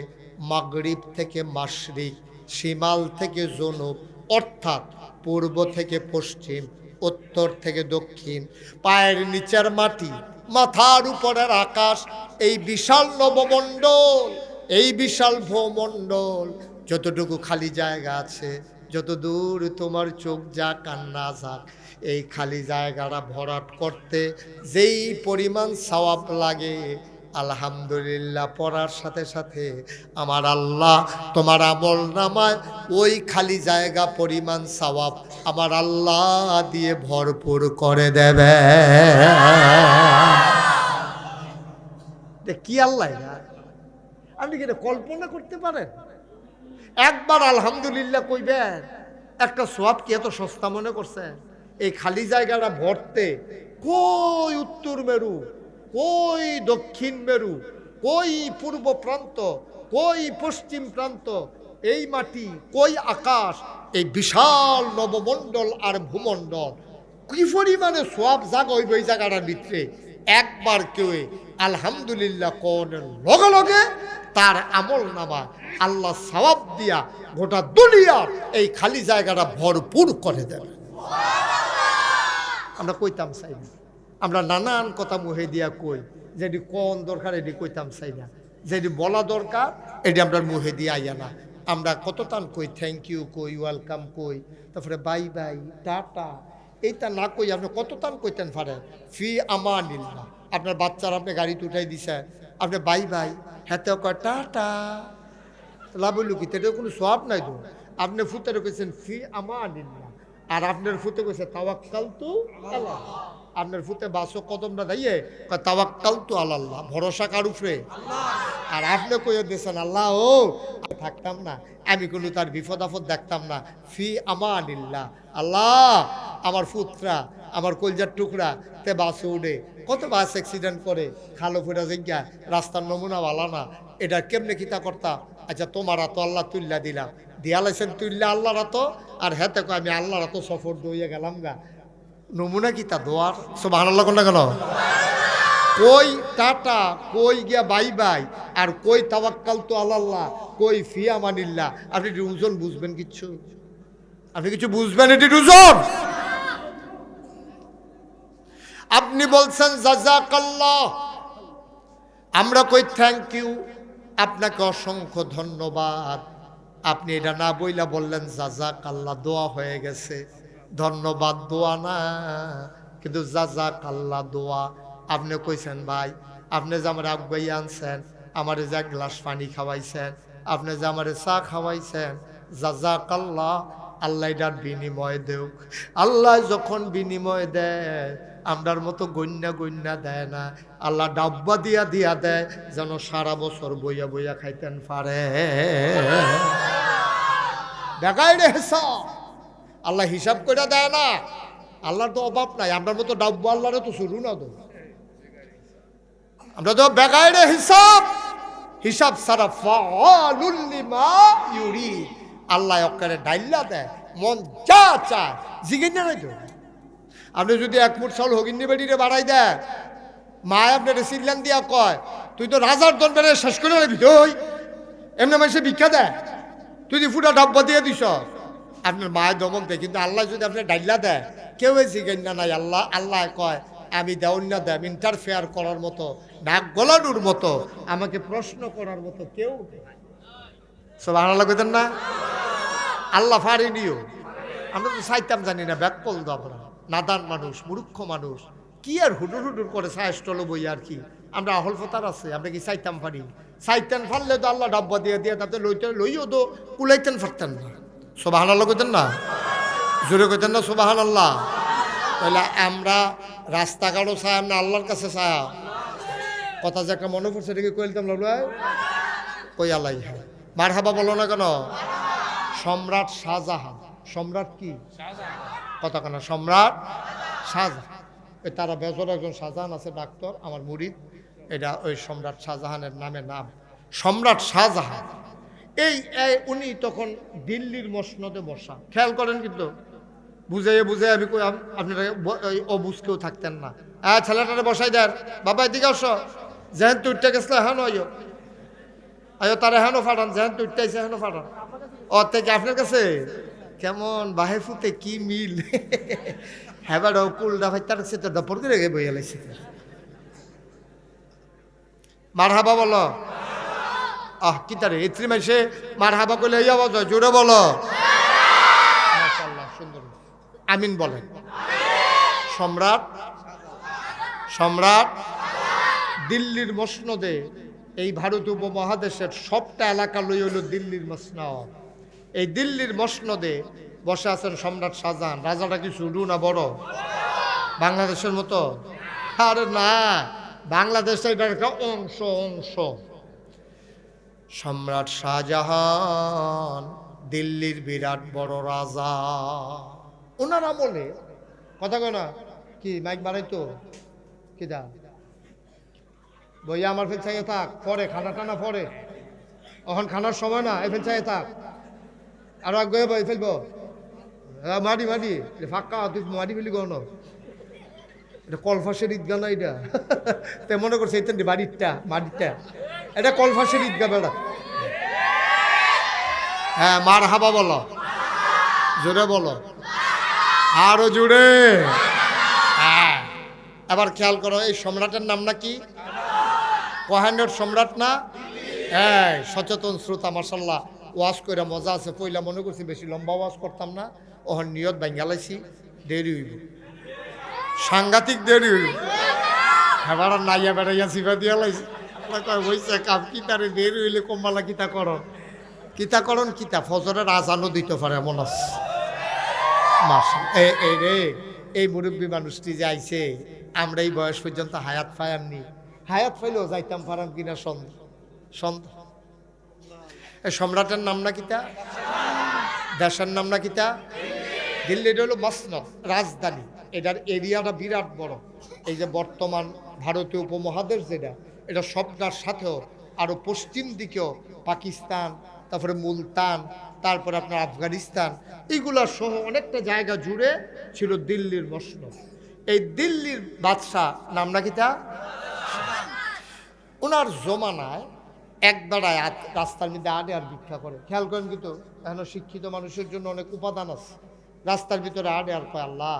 মাগরিব থেকে মাশরিক, শিমাল থেকে জনুব, অর্থাৎ পূর্ব থেকে পশ্চিম, উত্তর থেকে দক্ষিণ, পায়ের নিচের মাটি, মাথার উপরের আকাশ, এই বিশাল নবমণ্ডল, এই বিশাল ভূমণ্ডল যতটুকু খালি জায়গা আছে, যত দূর তোমার চোখ যা কান্না যাক, এই খালি জায়গাটা ভরাট করতে যেই পরিমাণ সওয়াব লাগে, আলহামদুলিল্লাহ পড়ার সাথে সাথে আমার আল্লাহ তোমার আমল নামায় ওই খালি জায়গা পরিমাণ সওয়াব আমার আল্লাহ দিয়ে ভরপুর করে দেবে। কি আল্লাহ, আপনি কি কল্পনা করতে পারেন? একবার আলহামদুলিল্লাহ কইবেন, একটা সওয়াব কি এত সস্তা মনে করছেন? এই খালি জায়গাটা ভরতে কই উত্তর মেরু, কই দক্ষিণ মেরু, কই পূর্ব প্রান্ত, কই পশ্চিম প্রান্ত, এই মাটি, কই আকাশ, এই বিশাল নবমণ্ডল আর ভূমণ্ডল, কি পরিমাণে সওয়াব জায়গা হইব এই জায়গাটার ভিতরে। একবার কেউ আলহামদুলিল্লাহ কোনের লগে লগে তার আমল নামা আল্লাহ সওয়াব দিয়া গোটা দুনিয়ার এই খালি জায়গাটা ভরপুর করে দেবে। আমরা কইতাম চাই না, আমরা নানান কথা মুহে দিয়া কই, যেটি কোন দরকার এটি কইতাম চাই না, যেটি বলা দরকার এটি আমরা মুহে দিয়ে আইয়া না। আমরা কত টান কই, থ্যাংক ইউ কই, ওয়েলকাম কই, তারপরে বাই বাই, টাটা, এইটা না কই আপনি কত টান কইতেন পারেন ফি আমানিল্লাহ। আপনার বাচ্চারা আপনি গাড়িতে উঠাই দিছেন, আপনি বাই বাই, হাতেও কয় টাটা, লাভ হইল কি? এটাও কোনো সওয়াব নাই তো। আপনি ফুতে রেখেছেন ফি আমানিল্লাহ, আর আপনার ফুতে কইছে তাওয়াক্কালতু আলাল্লাহ। আপনার ফুতে বাসো কদমটা দাইয়ে তাওয়াক্কালতু আলাল্লাহ, ভরসা কার উপরে? আর আপনি কইয়া দিয়েছেন আল্লাহ ও থাকতাম না, আমি কোনো তার বিপদ আপদ দেখতাম না, ফি আমানিল্লাহ। আল্লাহ আমার ফুতরা, আমার কলজার টুকরা তে বাসে উঠে, কত বাস অ্যাক্সিডেন্ট করে, খালো ফুটা জিজ্ঞা, রাস্তার নমুনা ভালো না, এটা কেমনে কিতা করতাম? আচ্ছা তোমারা তো আল্লাহ তুল্লা দিলাম, দিয়ালাইছেন তুল্লা আল্লাহরা তো, আর হ্যাঁ তো আমি আল্লাহরা তো সফর দইয়া গেলাম গা, নমুনা কিতা দোয়ার সুবহানাল্লাহ কোন না কেন? কই টাটা, কই গিয়া বাই বাই, আর কই তাওয়াক্কালতু আলাল্লাহ, কই ফি আমানিল্লাহ। আপনি ওজন বুঝবেন কিচ্ছু? আপনি কিছু বুঝবেন? এটি ওজন। আপনি বলছেন জাযাকাল্লাহ, আমরা কই থ্যাংক ইউ, আপনাকে অসংখ্য ধন্যবাদ। আপনি এটা না বইলা বললেন জাযাকাল্লাহ, দোয়া হয়ে গেছে। ধন্যবাদ দোয়া না, কিন্তু জাযাকাল্লাহ দোয়া। আপনি কইছেন ভাই, আপনি যে আমার আগুয়াই আনছেন, আমারে যে এক গ্লাস পানি খাওয়াইছেন, আপনি যে আমারে চা খাওয়াইছেন, জাযাকাল্লাহ, আল্লাহ এটার বিনিময় দেও। আল্লাহ যখন বিনিময় দেয় আমরার মতো গন্যা গন্যা দেয় না, আল্লাহ ডাব্বা দিয়া দিয়া দেয় যেন সারা বছর বইয়া বইয়া খাইতেন পারে। দেখাই রে হিসাব, আল্লাহ হিসাব করে দেয় না, আল্লাহর তো অভাব নাই। আমরার মতো ডাব্বা আল্লাহরে তো শুরু না তো, আমরা তো বেগাইরে হিসাব, হিসাব সারা ফাআলুল লিমা ইউরিদ। আল্লাহ অক্কারে ডাইল্লা দেয়, মন যা চায় জিগেন না তো। আপনি যদি এক মুঠ চাউল হগিন্নি বেটিরে বাড়াই দেয়, মা আপনার সিল্লান দিয়া কয় তুই তো রাজার দরবারে শেষ করে নিবি, তুই এমনি মানুষে ভিক্ষা দেয়, তুই যদি ফুটা ডাব্বা দিয়ে দিস, আপনার মায়ের দমক দেয়। কিন্তু আল্লাহ যদি আপনার ডাইল্লা দেয়, কেউ জিগেন না নাই। আল্লাহ আল্লাহ কয় আমি দেওয়ান না দেয়, ইন্টারফেয়ার করার মতো, নাক গলানোর মতো, আমাকে প্রশ্ন করার মতো কেউ সুবহানাল্লাহ কইতেন না? আল্লাহ ফারিনিও, আমরা তো চাইতাম জানি না, ব্যাকল তো আমরা নাদান মানুষ, মূর্খ মানুষ, কি আর হুডুর হুডুর করে সায়স্টল বই আর কি। আমরা আহল ফতার আছে, আমরা কি চাইতাম পারি? চাইতেন পারলে তো আল্লাহ ডাব্বা দিয়ে দিয়ে তাতে লইও তো কুলাইতেন পারতেন না। সুবহানাল্লাহ কইতেন না? জোরে কইতেন না সুবহানাল্লাহ? তাহলে আমরা রাস্তাঘাটও চাই না, আল্লাহর কাছে চাই। কথা যে একটা মনে পড়ছে এটাকে কইলতাম লাউলাই কই আল্লাহ মারহাবা বলো না কেন? সম্রাট শাহজাহান, সম্রাট কি কথা কেন? সম্রাট শাহজাহান, ওই তারা বেজর একজন শাহজাহান আছে ডাক্তার, আমার মুরিদ, এটা ওই সম্রাট শাহজাহানের নামে নাম, সম্রাট শাহজাহান। এই উনি তখন দিল্লির মসনদে বসা, খেয়াল করেন কিন্তু বুঝাইয়ে বুঝাই আমি কই আপনারা অবুঝ কেউ থাকতেন না। ছেলেটারে বসাই দেন, বাবা এদিকে আসো, যেহেন তুইটা গেছিল হ্যাঁ আয়ো আয়ো, তারা হেনো ফাটান, যেহেন তুইটাইছে হেনো ফাটান। ও থেকে আপনার কাছে কেমন বাহে ফুতে কি মিল, হ্যাঁ বাড়ো কুলডা ভাই তার সে তো দপর করে গে বইয়া লাগছে। মারহাবা বলো। কিতারে ইত্রি মাইসে মার হাবা করলে এই আওয়াজ হয়, জোরে বলো মাশাআল্লাহ, সুন্দর। আমিন বলেন। সম্রাট সম্রাট দিল্লির মসনদে এই ভারত উপমহাদেশের সবটা এলাকা লই হইল দিল্লির মসনদ। এই দিল্লির মসনদে বসে আছেন সম্রাট শাহজাহান। রাজাটা কি ছোটো না বড়? বাংলাদেশের মতো? আরে না, বাংলাদেশে এটার একটা অংশ অংশ। সম্রাট শাহজাহান দিল্লির বিরাট বড় রাজা। ওনার আমলে কথা কয় না কি মাইক বাড়াইতো কিদা বইয়া আমার ফেল চাইয়ে থাক, পরে খানা টানা পরে, এখন খানার সময় না, এই ফেল চাইয়ে থাক। আরো আগে বই ফেলবো মাটি মাটি ফাঁকা, তুই মাটি ফেলি গণ এটা কলফাসের ঈদগা না এটা তে মনে করছে এই বাড়িরটা মাটিরটা, এটা কলফাসের ঈদগা বেড়া। হ্যাঁ মার হাবা বলো, জোরে বলো, আরো জোরে। হ্যাঁ এবার খেয়াল করো, এই সম্রাটের নাম না কি? কোহানের সম্রাট না? হ্যাঁ সচেতন শ্রোতা মাশাআল্লাহ, ওয়াজ করে মজা আছে। পয়লা মনে করছি বেশি লম্বা ওয়াজ করতাম না, ওহন নিয়ত বাঙ্গালাইছি, দেরি হইব, সাংঘাতিক দেরি হইব। এবার নাইয়া বেড়াইয়া সিবা দিয়া লাইছি, বইছে কাপ কিতারে দেরি হইলে কম্বালা কিতাকরণ কিতাকরণ কিতা ফজরের আজানও দিতে পারে এমন আছে। এই রে এই মুরব্বী মানুষটি যে আইছে, আমরা এই বয়স পর্যন্ত হায়াত পাইনি, হায়াত পাইলেও যাইতাম পারাম কিনা সন্দেহ। এই সম্রাটের নাম না কিতা? দেশের নাম না কিতা? দিল্লি। এটা হলো মসনদ, রাজধানী। এটার এরিয়াটা বিরাট বড়। এই যে বর্তমান ভারতীয় উপমহাদেশ যেটা, এটা সবটার সাথেও আরও পশ্চিম দিকেও পাকিস্তান, তারপরে মুলতান, তারপরে আপনার আফগানিস্তান, এইগুলা সহ অনেকটা জায়গা জুড়ে ছিল দিল্লির মসনদ। এই দিল্লির বাদশাহ নাম না কিতা? ওনার জমানায় এক বেড়ায় রাস্তার মধ্যে আডে আর ভিক্ষা করে। খেয়াল করেন কিন্তু এখনো শিক্ষিত মানুষের জন্য অনেক উপাদান আছে। রাস্তার ভিতরে আডে আর কয় আল্লাহ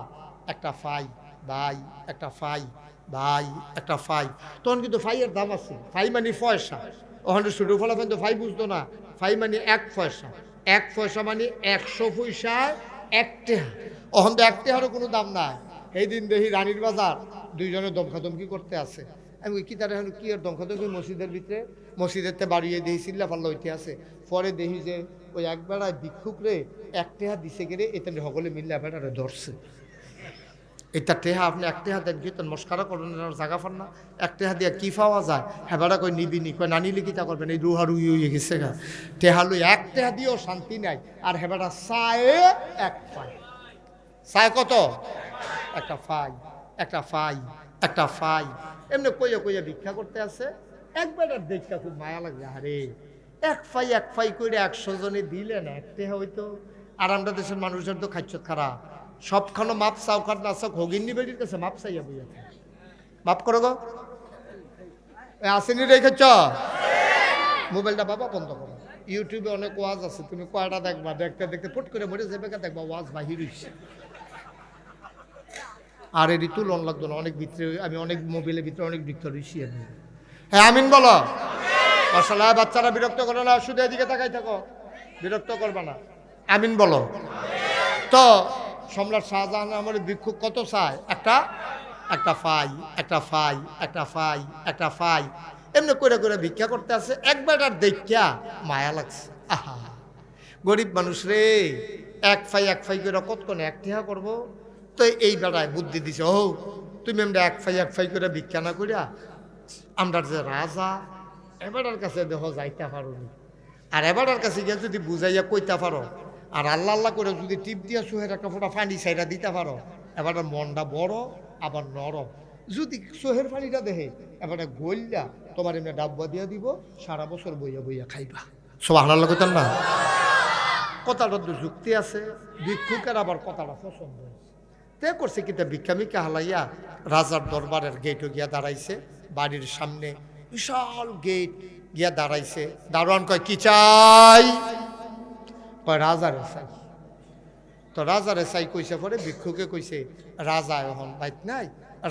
একটা ফাই ভাই, একটা ফাই ভাই, একটা ফাই। তখন কিন্তু ফাইয়ের দাম আছে, ফাই মানে পয়সা। ওখানে শুরু ফলাফল তো ফাই বুঝতো না, ফাই মানে 1 পয়সা, 1 পয়সা মানে 100 পয়সায় 1 টেহা। ওখান তো 1 টেহারও কোনো দাম নাই। এই দিন দেখি রানীর বাজার দুইজনে দমখাদমকি করতে আছে। আমি কি তারা এখন কি আর দমখাদমকি মসজিদের ভিতরে, মসজিদের তে বাড়িয়ে দেখি চিল্লা পাল্লা হইতে আছে। পরে দেখি যে ওই একবেড়ায় ভিক্ষুকরে 1 টেহা দিছে গেলে এতে সকলে মিললে বেড়ারে ধরছে। এটা টেহা আপনি 1 টেহা দেন কি তোর মস্কারা করেন, জায়গা পান না। 1 টেহা দিয়ে কি পাওয়া যায়? হ্যাঁ বেড়া কই নিবিনি, কই না নিলে কিতা করবেন? এই রুহা রুই হয়ে গেছে গা। টেহা লই 1 টেহা দিয়েও শান্তি নাই। আর হ্যাঁ বেড়া চায়ে 1 পাই, চায় কত? একটা ফাই, একটা ফাই, একটা ফাই, এমনি কইয়া কইয়া ভিক্ষা করতে আছে। একবার দেখা খুব মায়া লাগে, আরে 1 ফাই করে 100 জনে দিলে না 1 টেহা হইতো। আর আমরা দেশের মানুষজন তো খাচ্ছত খারাপ, সবখানে মাপ চাও কার না চাও ঘগিন্নি বেরির কাছে মাপ চাইয়া বইয়া থাকে। মাপ করো গো, আসেনি রেখেছ মোবাইলটা বাবা বন্ধ করো। ইউটিউবে অনেক ওয়াজ আছে, তুমি কয়টা দেখবা, দেখতে দেখতে ফুট করে মরে যাবে, দেখবা ওয়াজ বাহির হইছে। আর এর তুলন লাগতো না, অনেক ভিতরে আমি অনেক মোবাইলের ভিতরে অনেক ভিতরে রইছি আমি। হ্যাঁ আমিন বলো মাশাআল্লাহ। বাচ্চারা বিরক্ত করো না, শুধু এদিকে তাকাই থাকো, বিরক্ত করবা না। আমিন বলো। তো সম্রাট শাহজাহান আমার ভিক্ষুক কত চায়? একটা ফাই, একটা ফাই, একটা ফাই, একটা ফাই, এমনি করে করে ভিক্ষা করতে আছে। একবার আর দেখা মায়া লাগছে, আহা গরিব মানুষ রে, 1 ফাই করে কতক্ষণে 1 টেহা করবো। তো এই বেড়ায় বুদ্ধি দিছে, ও তুমি আমরা 1 ফাই করে ভিক্ষা না করিয়া আমরা যে রাজা এবারের কাছে দেখো যাইতে পারো নি। আর এবারের কাছে গিয়ে যদি বুঝাইয়া কইতে পারো, আর আল্লাহ আল্লাহ করে যদি টিপ দিয়া সোহের একটা ফোটা পানি সাইডা দিতে পারো, এবারে মনটা বড় আবার নরম। যদি সোহের পানিটা দেখে এবারে গইলা তোমার এমনি ডাব্বা দিয়া দিব, সারা বছর বইয়া বইয়া খাইবা। সুবহানাল্লাহ কইতেন না? কথাটা তো যুক্তি আছে, ভিক্ষুকের আবার কথাটা পছন্দ হয়েছে। তে করছে কিতা ভিক্ষা মিক্ষা হালাইয়া রাজার দরবারের গেটও গিয়া দাঁড়াইছে। বাড়ির সামনে বিশাল গেট গিয়া দাঁড়াইছে। দারোয়ান কয় কি চাই? কয় রাজারে চাই। তো রাজারে চাই কইছে, পরে ভিক্ষুকে কইছে রাজা এখন বাইত নাই,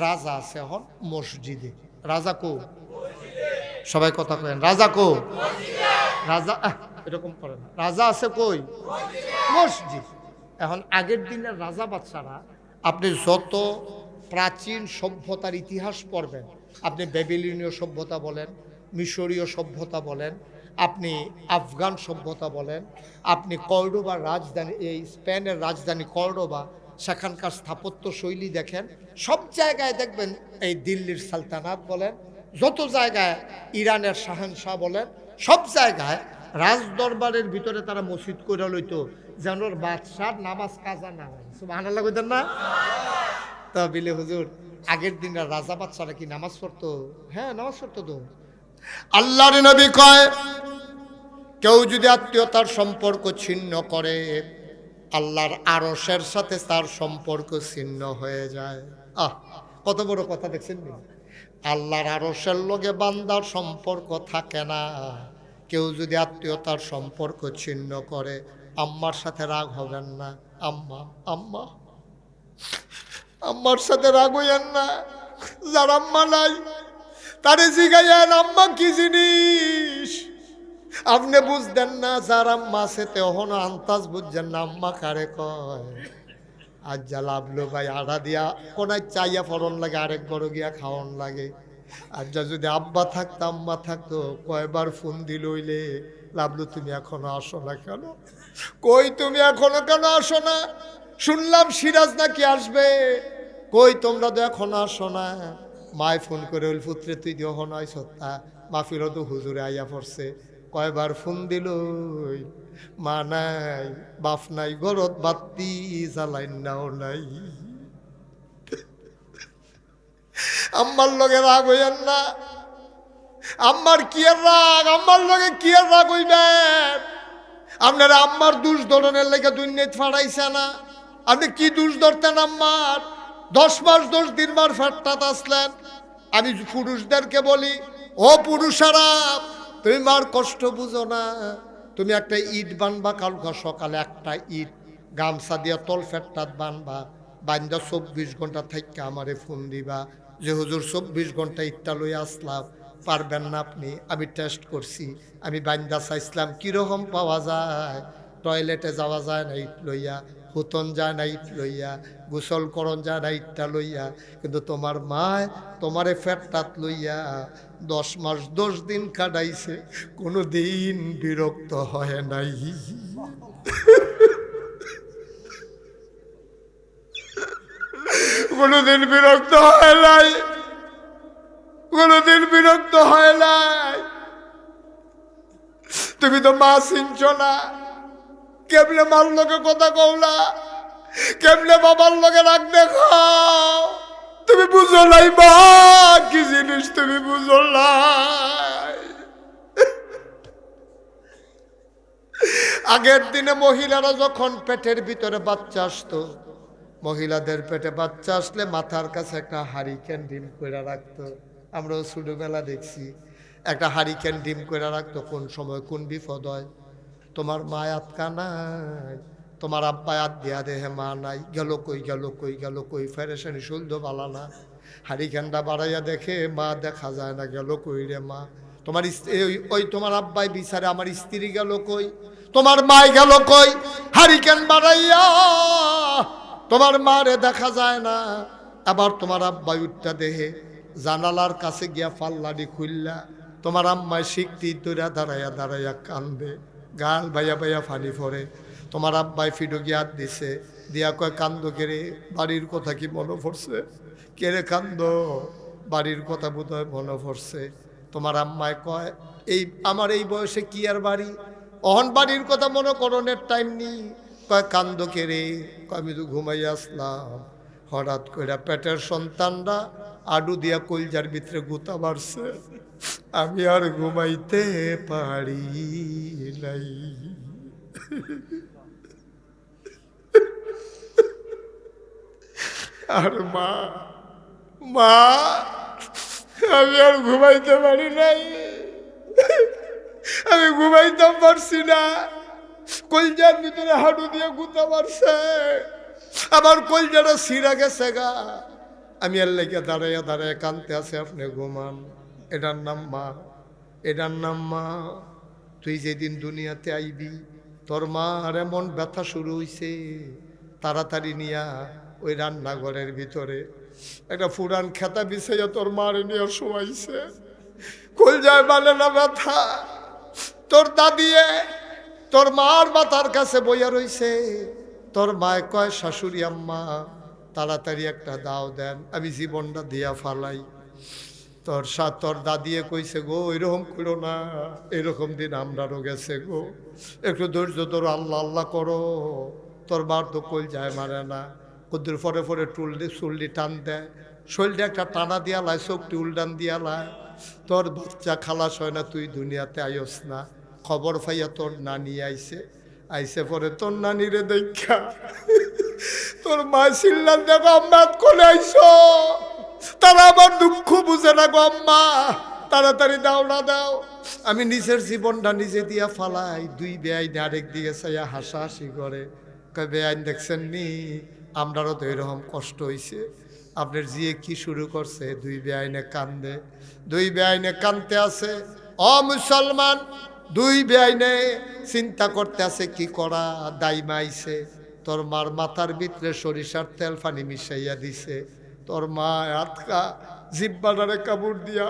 রাজা আছে এখন মসজিদে। রাজা কো? সবাই কথা কেন, রাজা কো? রাজা এরকম করে না, রাজা আছে কই? মসজিদ। এখন আগের দিনের রাজা বাচ্চারা, আপনি যত প্রাচীন সভ্যতার ইতিহাস পড়বেন, আপনি ব্যাবিলনীয় সভ্যতা বলেন, মিশরীয় সভ্যতা বলেন, আপনি আফগান সভ্যতা বলেন, আপনি কর্ডোবার রাজধানী, এই স্পেনের রাজধানী কর্ডোবা, সেখানকার স্থাপত্য শৈলী দেখেন, সব জায়গায় দেখবেন এই দিল্লির সালতানাত বলেন, যত জায়গায় ইরানের শাহেনশাহ বলেন, সব জায়গায় রাজদরবারের ভিতরে তারা মসজিদ করে লইতো যেন বাদশার নামাজ কাজা না হয়। সুবহানাল্লাহ কইতেন না? তা বিলে হুজুর, আগের দিনের রাজা বাদশারা কি নামাজ পড়তো? হ্যাঁ, নামাজ পড়তো তো। আল্লাহর নবী কয়, কেউ যদি আত্মীয়তার সম্পর্ক ছিন্ন করে, আল্লাহর আরশের সাথে তার সম্পর্ক ছিন্ন হয়ে যায়। কত বড় কথা দেখছেন নি? আল্লাহর আরশের লগে বান্দার সম্পর্ক থাকে না। কেউ যদি আত্মীয়তার সম্পর্ক ছিন্ন করে, আম্মার সাথে রাগ হবেন না। আম্মা আম্মা আম্মার সাথে রাগ হইয়েন না। যার আম্মা নাই তারে জিগাইয়েন আম্মা কি জিনিস। আপনি বুঝতেন না, যার আম্মা আছে তেহন আন্তাজ বুঝছেন না আম্মা কারে কয়। আজ যা লাভলো ভাই, আড়া দিয়া কোনায় চাইয়া ফরন লাগে, আরেক বড় গিয়া খাওয়ন লাগে। আর যা যদি আব্বা থাকতো আম্মা থাকতো, কয়বার ফোন দিল হইলে, লাভলু তুমি এখনো আসো না কেন? কই তুমি এখনো কেন আসো না? শুনলাম সিরাজ নাকি আসবে, কই তোমরা তো এখনো আসো না? মায় ফোন করে ওই পুত্রে তুই দিও নয় সত্তা, মাফিরও তো হুজুরে আইয়া পড়ছে। কয়বার ফোন দিল, মা নাই, বাপ নাই, গরত বাতি জ্বালাইন নাও নাই। আম্মার লগে রাগ হইয়েন না। আম্মার কি আর রাগ? আম্মার লগে কি আর রাগ হইবেন? আপনারা আম্মার দোষ ধরনের লেগে দুনিয়াতে ফাড়াইছে না। আপনি কি দোষ ধরতেন আম্মার? 10 মাস 10 দিন মার ফেরতাত আসলেন। আমি পুরুষদেরকে বলি, ও পুরুষেরা, তুমি মার কষ্ট বুঝো না। তুমি একটা ইট বানবা, কালকা সকালে একটা ইট গামছা দিয়া তল ফেরতাত বানবা, বান্দা 24 ঘন্টা থাইকা আমারে ফোন দিবা যে হুজুর 24 ঘন্টা ইটটা লই আসলাম। পারবেন না আপনি? আমি টেস্ট করছি, আমি বান্দা চাইছিলাম কীরকম পাওয়া যায়। টয়লেটে যাওয়া যায় না ইট লইয়া, হুতন যায় না ইট লইয়া, গোসল করণ যায় না ইটটা লইয়া, কিন্তু তোমার মায় তোমারে ফেরতাত লইয়া 10 মাস 10 দিন কাটাইছে, কোনো দিন বিরক্ত হয় নাই। কোনোদিন বিরক্ত হয় নাই, কোনোদিন বিরক্ত হয় নাই। তুমি তো মা চিনছ না, কেমনে মার লোকে কথা কওলা, কেমনে বাবার লোকে রাগ দেখাও। তুমি বুঝো নাই মা কি জিনিস, তুমি বুঝো নাই। আগের দিনে মহিলারা যখন পেটের ভিতরে বাচ্চা আসতো, মহিলাদের পেটে বাচ্চা আসলে মাথার কাছে একটা হারিকেন ডিম করে রাখতো। আমরাও ছোটবেলা দেখছি, একটা হারিকেন ডিম করে রাখতো। কোন সময় কোন বিপদ হয়, তোমার মা আতকা নাই, তোমার আব্বা আত দিয়া দেহে মা নাই, গেল কই গেল কই গেল কই, ফেরেশানি শুলদ বালা না। হারিকেনটা বাড়াইয়া দেখে মা দেখা যায় না, গেল কই রে মা। তোমার ওই তোমার আব্বাই বিচারে আমার স্ত্রী গেল কই, তোমার মাই গেল কই। হারিকেন বাড়াইয়া তোমার মারে দেখা যায় না। আবার তোমার আব্বাই উঠটা দেহে জানালার কাছে গিয়া ফাল্লাডি খুললা, তোমার আম্মায় শিখতি তোরা দাঁড়াইয়া দাঁড়াইয়া কান্দে, গাল বাইয়া বাইয়া ফানি ফরে। তোমার আব্বাই ফিডো গিয়া দিছে, দিয়া কয় কান্দ কেরে, বাড়ির কথা কি মনে পড়ছে? কেরে কান্দ? বাড়ির কথা বোধ হয় মনে পড়ছে। তোমার আম্মায় কয়, এই আমার এই বয়সে কি আর বাড়ি, অহন বাড়ির কথা মনে করণের টাইম নেই। কয় কান্দ কেরে? আমি তো ঘুমাই আসলাম, হঠাৎ করে পেটের সন্তানরা আডু দিয়া কলজার ভিতরে গুতা মারছে, আমি আর ঘুমাইতে পারি নাই। আর মা মা আমি আর ঘুমাইতে পারি নাই, আমি ঘুমাইতে পারছি না। কলজার ভিতরে হাডু দিয়ে গুতা মারছে, আবার কলজাটা ছিঁড়া গেছে গা। আমি আর লেগে দাঁড়াইয়া দাঁড়াইয়া কানতে আছে, আপনি ঘুমান। এটার নাম মা, এটার নাম মা। তুই যেদিন দুনিয়াতে আইবি তোর মার এমন ব্যথা শুরু হইছে, তাড়াতাড়ি নিয়া ওই রান্নাঘরের ভিতরে একটা ফুরান খেতা বিছাইয়া তোর মারে নিয়ে শোয়াইছে। কই যায় মানে না ব্যথা, তোর দাদিয়ে তোর মার মাথার কাছে বইয়া রইছে। তোর মায় কয়, শাশুড়ি আম্মা তাড়াতাড়ি একটা দাও দেন, আমি জীবনটা দিয়া ফালাই। তোর দাদিয়ে কইছে, গো এরকম করো না, এরকম দিন আমরারও গেছে গো, একটু ধৈর্য ধরো, আল্লাহ আল্লাহ করো। তোর মার তো কই যায় মারে না, কদ্দুর পরে পরে চুলটি টান দেয়, শরীরটা একটা টানা দিয়া লাই, চোখটি উল্টান দিয়া লাই। তোর বাচ্চা খালাস হয় না, তুই দুনিয়াতে আইস না। খবর পাইয়া তোর নানি আইসে পরে তোর নানিরে দেখা তোর মা চিল্লান, দেখো আম্মা কোলে আইসো, তারা আমার দুঃখ বুঝে না গো আম্মা, তাড়াতাড়ি দাও না দাও। আমি নিজের জীবনটা নিজে দিয়া ফালাই। দুই বেআইন আরেক দিকে চাইয়া হাসাহাসি করে, কয় বেআইন দেখছেন নি, আমরারও তো এরকম কষ্ট হইছে। আপনার জিয়ে কি শুরু করছে, দুই বেআইনে কান্দে, দুই বেআইনে কান্দতে আছে। অ মুসলমান, দুই বেআইনে চিন্তা করতে আছে কি করা। দাইমা আইছে, তোর মার মাথার ভিতরে সরিষার তেল পানি মিশাইয়া দিছে। তোর মা আটকা জিব্বাটারে কাপড় দিয়া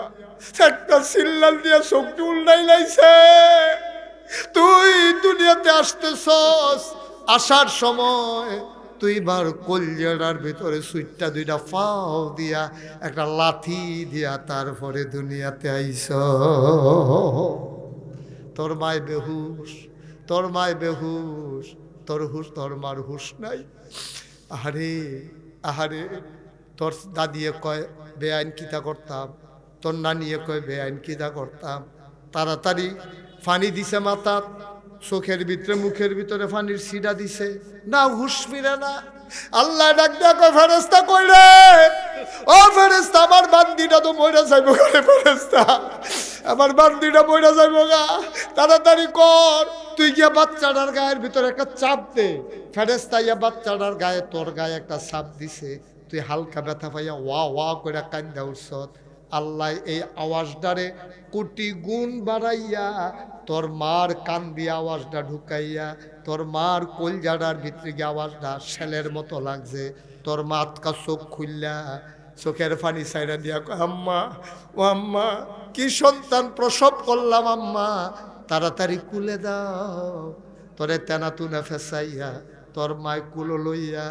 একটা সিল্লাল দিয়া চোখটি উল্টাই লাইছে। তুই দুনিয়াতে আসতেছস, আসার সময় তুই বার কলজার ভিতরে সুইটটা দুইটা ফাও দিয়া একটা লাথি দিয়া তারপরে দুনিয়াতে আইস। তোর মায় বেহুশ, তোর মায় বেহুশ, তোর মার হুশ নাই। আহারে আহারে, তোর দাদিয়ে কয় বেআইন কিতা করতাম, তোর নানিয়ে কয় বেআইন কিতা করতাম। তাড়াতাড়ি ফানি দিছে মাথা, চোখের ভিতরে মুখের ভিতরে ফানির সিডা দিছে, না হুশ ফিরে না। আল্লাহ ডাক দেয়া কয়, ফেরেশতা কই রে? ও ফেরেশতা, আমার বান্দিটা তো মইরা যাইবো গা, ফেরেশতা আমার বান্দিটা মইরা যাইবো গা, তাড়াতাড়ি কর। তুই গিয়া বাচ্চাটার গায়ের ভিতরে একটা চাপ দে। ফেরেশতা ইয়া বাচ্চাটার গায়ে, তোর গায়ে একটা চাপ দিছে। তুই হালকা ব্যথা পাইয়া ওয়া ওয়া করে কান্দা উঠছত। আল্লাহ এই আওয়াজটারে কোটি গুণ বাড়াইয়া তোর মার কান দিয়ে আওয়াজটা ঢুকাইয়া তোর মার কলজাড়ার ভিতরে গিয়ে আওয়াজটা শেলের মতো লাগছে। তোর মা আতকা চোখ খুললা, চোখের পানি সাইরা দিয়া কয়, আম্মা ও আম্মা, কি সন্তান প্রসব করলাম আম্মা, তাড়াতাড়ি কুলে দাও। তোরে তেনা তুনা ফেসাইয়া তোর মায় কুলো লইয়া,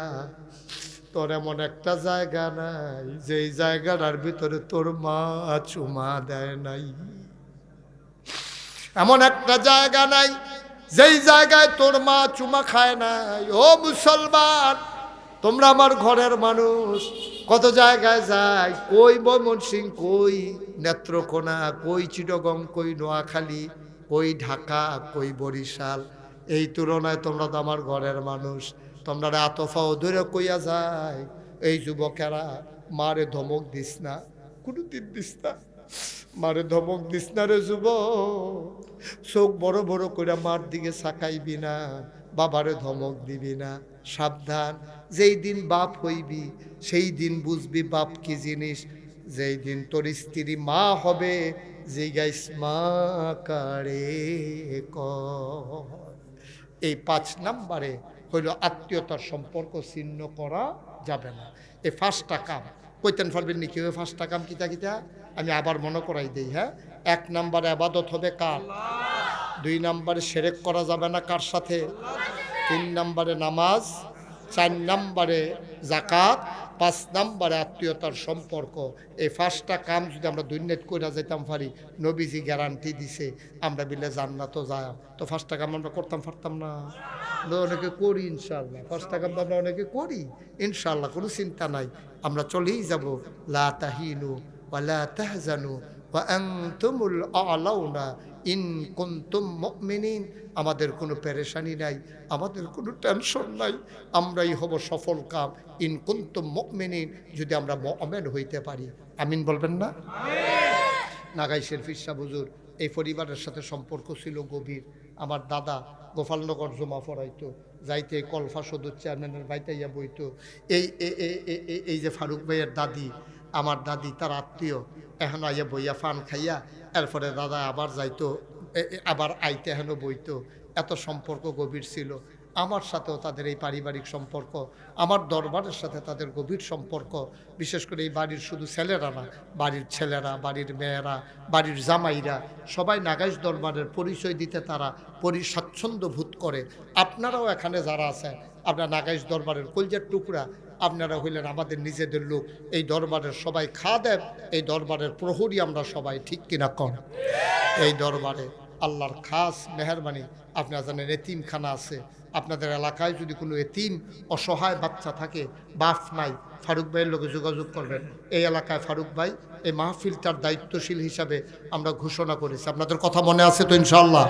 তোর এমন একটা জায়গা নাই যেই জায়গাটার ভিতরে তোর মা চুমা দেয় নাই, এমন একটা জায়গা নাই যেই জায়গায় তোর মা চুমা খায় নাই। ও মুসলমান, তোমরা আমার ঘরের মানুষ, কত জায়গায় যায়, কই ময়মনসিং, কই নেত্রকোনা, কই চিটগং, কই নোয়াখালী, কই ঢাকা, কই বরিশাল। এই তুলনায় তোমরা তো আমার ঘরের মানুষ। তোমরা আতফাও ধরে কইয়া যায়, এই যুবকেরা মারে ধমক দিস না, কোনোদিন দিস না, মারে ধমক দিস না রে যুবক। চোখ বড় বড় করে মার দিকে সাকাইবি না, বাবারে ধমক দিবি না। সাবধান, যেই দিন বাপ হইবি সেই দিন বুঝবি বাপ কি জিনিস। যেই দিন তোর স্ত্রী মা হবে, যেই গাইস মা কারে এই 5 নম্বরে হইল আত্মীয়তার সম্পর্ক ছিন্ন করা যাবে না। এই 5টা কাম কইতেন পারবেন নি কেউ? 5টা কাম কিতা কিতা আমি আবার মনে করাই দেই। হ্যাঁ, 1 নম্বরে আবাদত হবে কার? 2 নম্বরে শিরক করা যাবে না কার সাথে? 3 নম্বরে নামাজ, 4 নম্বরে যাকাত, 5 নম্বরে আত্মীয়তার সম্পর্ক। এই 5টা কাম যদি আমরা দুনিয়াত কইরা যাইতাম পারি, নবীজি গ্যারান্টি দিছে আমরা বিলে জান্নাতও যায়। তো 5টা কাম আমরা করতাম পারতাম না? অনেকে করি ইনশাআল্লাহ, 5টা কাম আমরা অনেকে করি ইনশাআল্লাহ, কোনো চিন্তা নাই, আমরা চলেই যাব। লা তাহিনু ওয়া লা তাহজানু ওয়া আনতুমুল আ'লাউনা ইন কুনতুম মুমিনিন। আমাদের কোনো পেরেশানি নাই, আমাদের কোনো টেনশন নাই, আমরাই হব সফল কাম ইন কুনতুম মুমিনিন, যদি আমরা মুমিন হইতে পারি। আমিন বলবেন না? নাগাইশের ফিরসা হুজুর এই পরিবারের সাথে সম্পর্ক ছিল গভীর। আমার দাদা গোপালনগর জমা পড়াইতো, যাইতে কলফা সদর চেয়ারম্যানের বাইতাইয়া বইতো। এই যে ফারুক ভাইয়ের দাদি, আমার দাদি তার আত্মীয়, এখন আইয়া বইয়া ফান খাইয়া এরপরে দাদা আবার যাইতো আবার আইতে হেন বইতো, এত সম্পর্ক গভীর ছিল। আমার সাথেও তাদের এই পারিবারিক সম্পর্ক, আমার দরবারের সাথে তাদের গভীর সম্পর্ক। বিশেষ করে এই বাড়ির শুধু ছেলেরা না, বাড়ির ছেলেরা, বাড়ির মেয়েরা, বাড়ির জামাইরা সবাই নাগাইশ দরবারের পরিচয় দিতে তারা স্বাচ্ছন্দ্য বোধ করে। আপনারাও এখানে যারা আছেন, আপনারা নাগাইশ দরবারের কলজের টুকরা, আপনারা হইলেন আমাদের নিজেদের লোক। এই দরবারের সবাই খাদেম, এই দরবারের প্রহরী আমরা সবাই, ঠিক কিনা কন? এই দরবারে আল্লাহর খাস মেহরবানি। আপনারা জানেন এতিমখানা আছে, আপনাদের এলাকায় যদি কোনো এতিম অসহায় বাচ্চা থাকে, বাপ নাই, ফারুক ভাইয়ের লোকে যোগাযোগ করবেন। এই এলাকায় ফারুক ভাই এই মাহফিলটার দায়িত্বশীল হিসাবে আমরা ঘোষণা করেছি। আপনাদের কথা মনে আছে তো ইনশাআল্লাহ?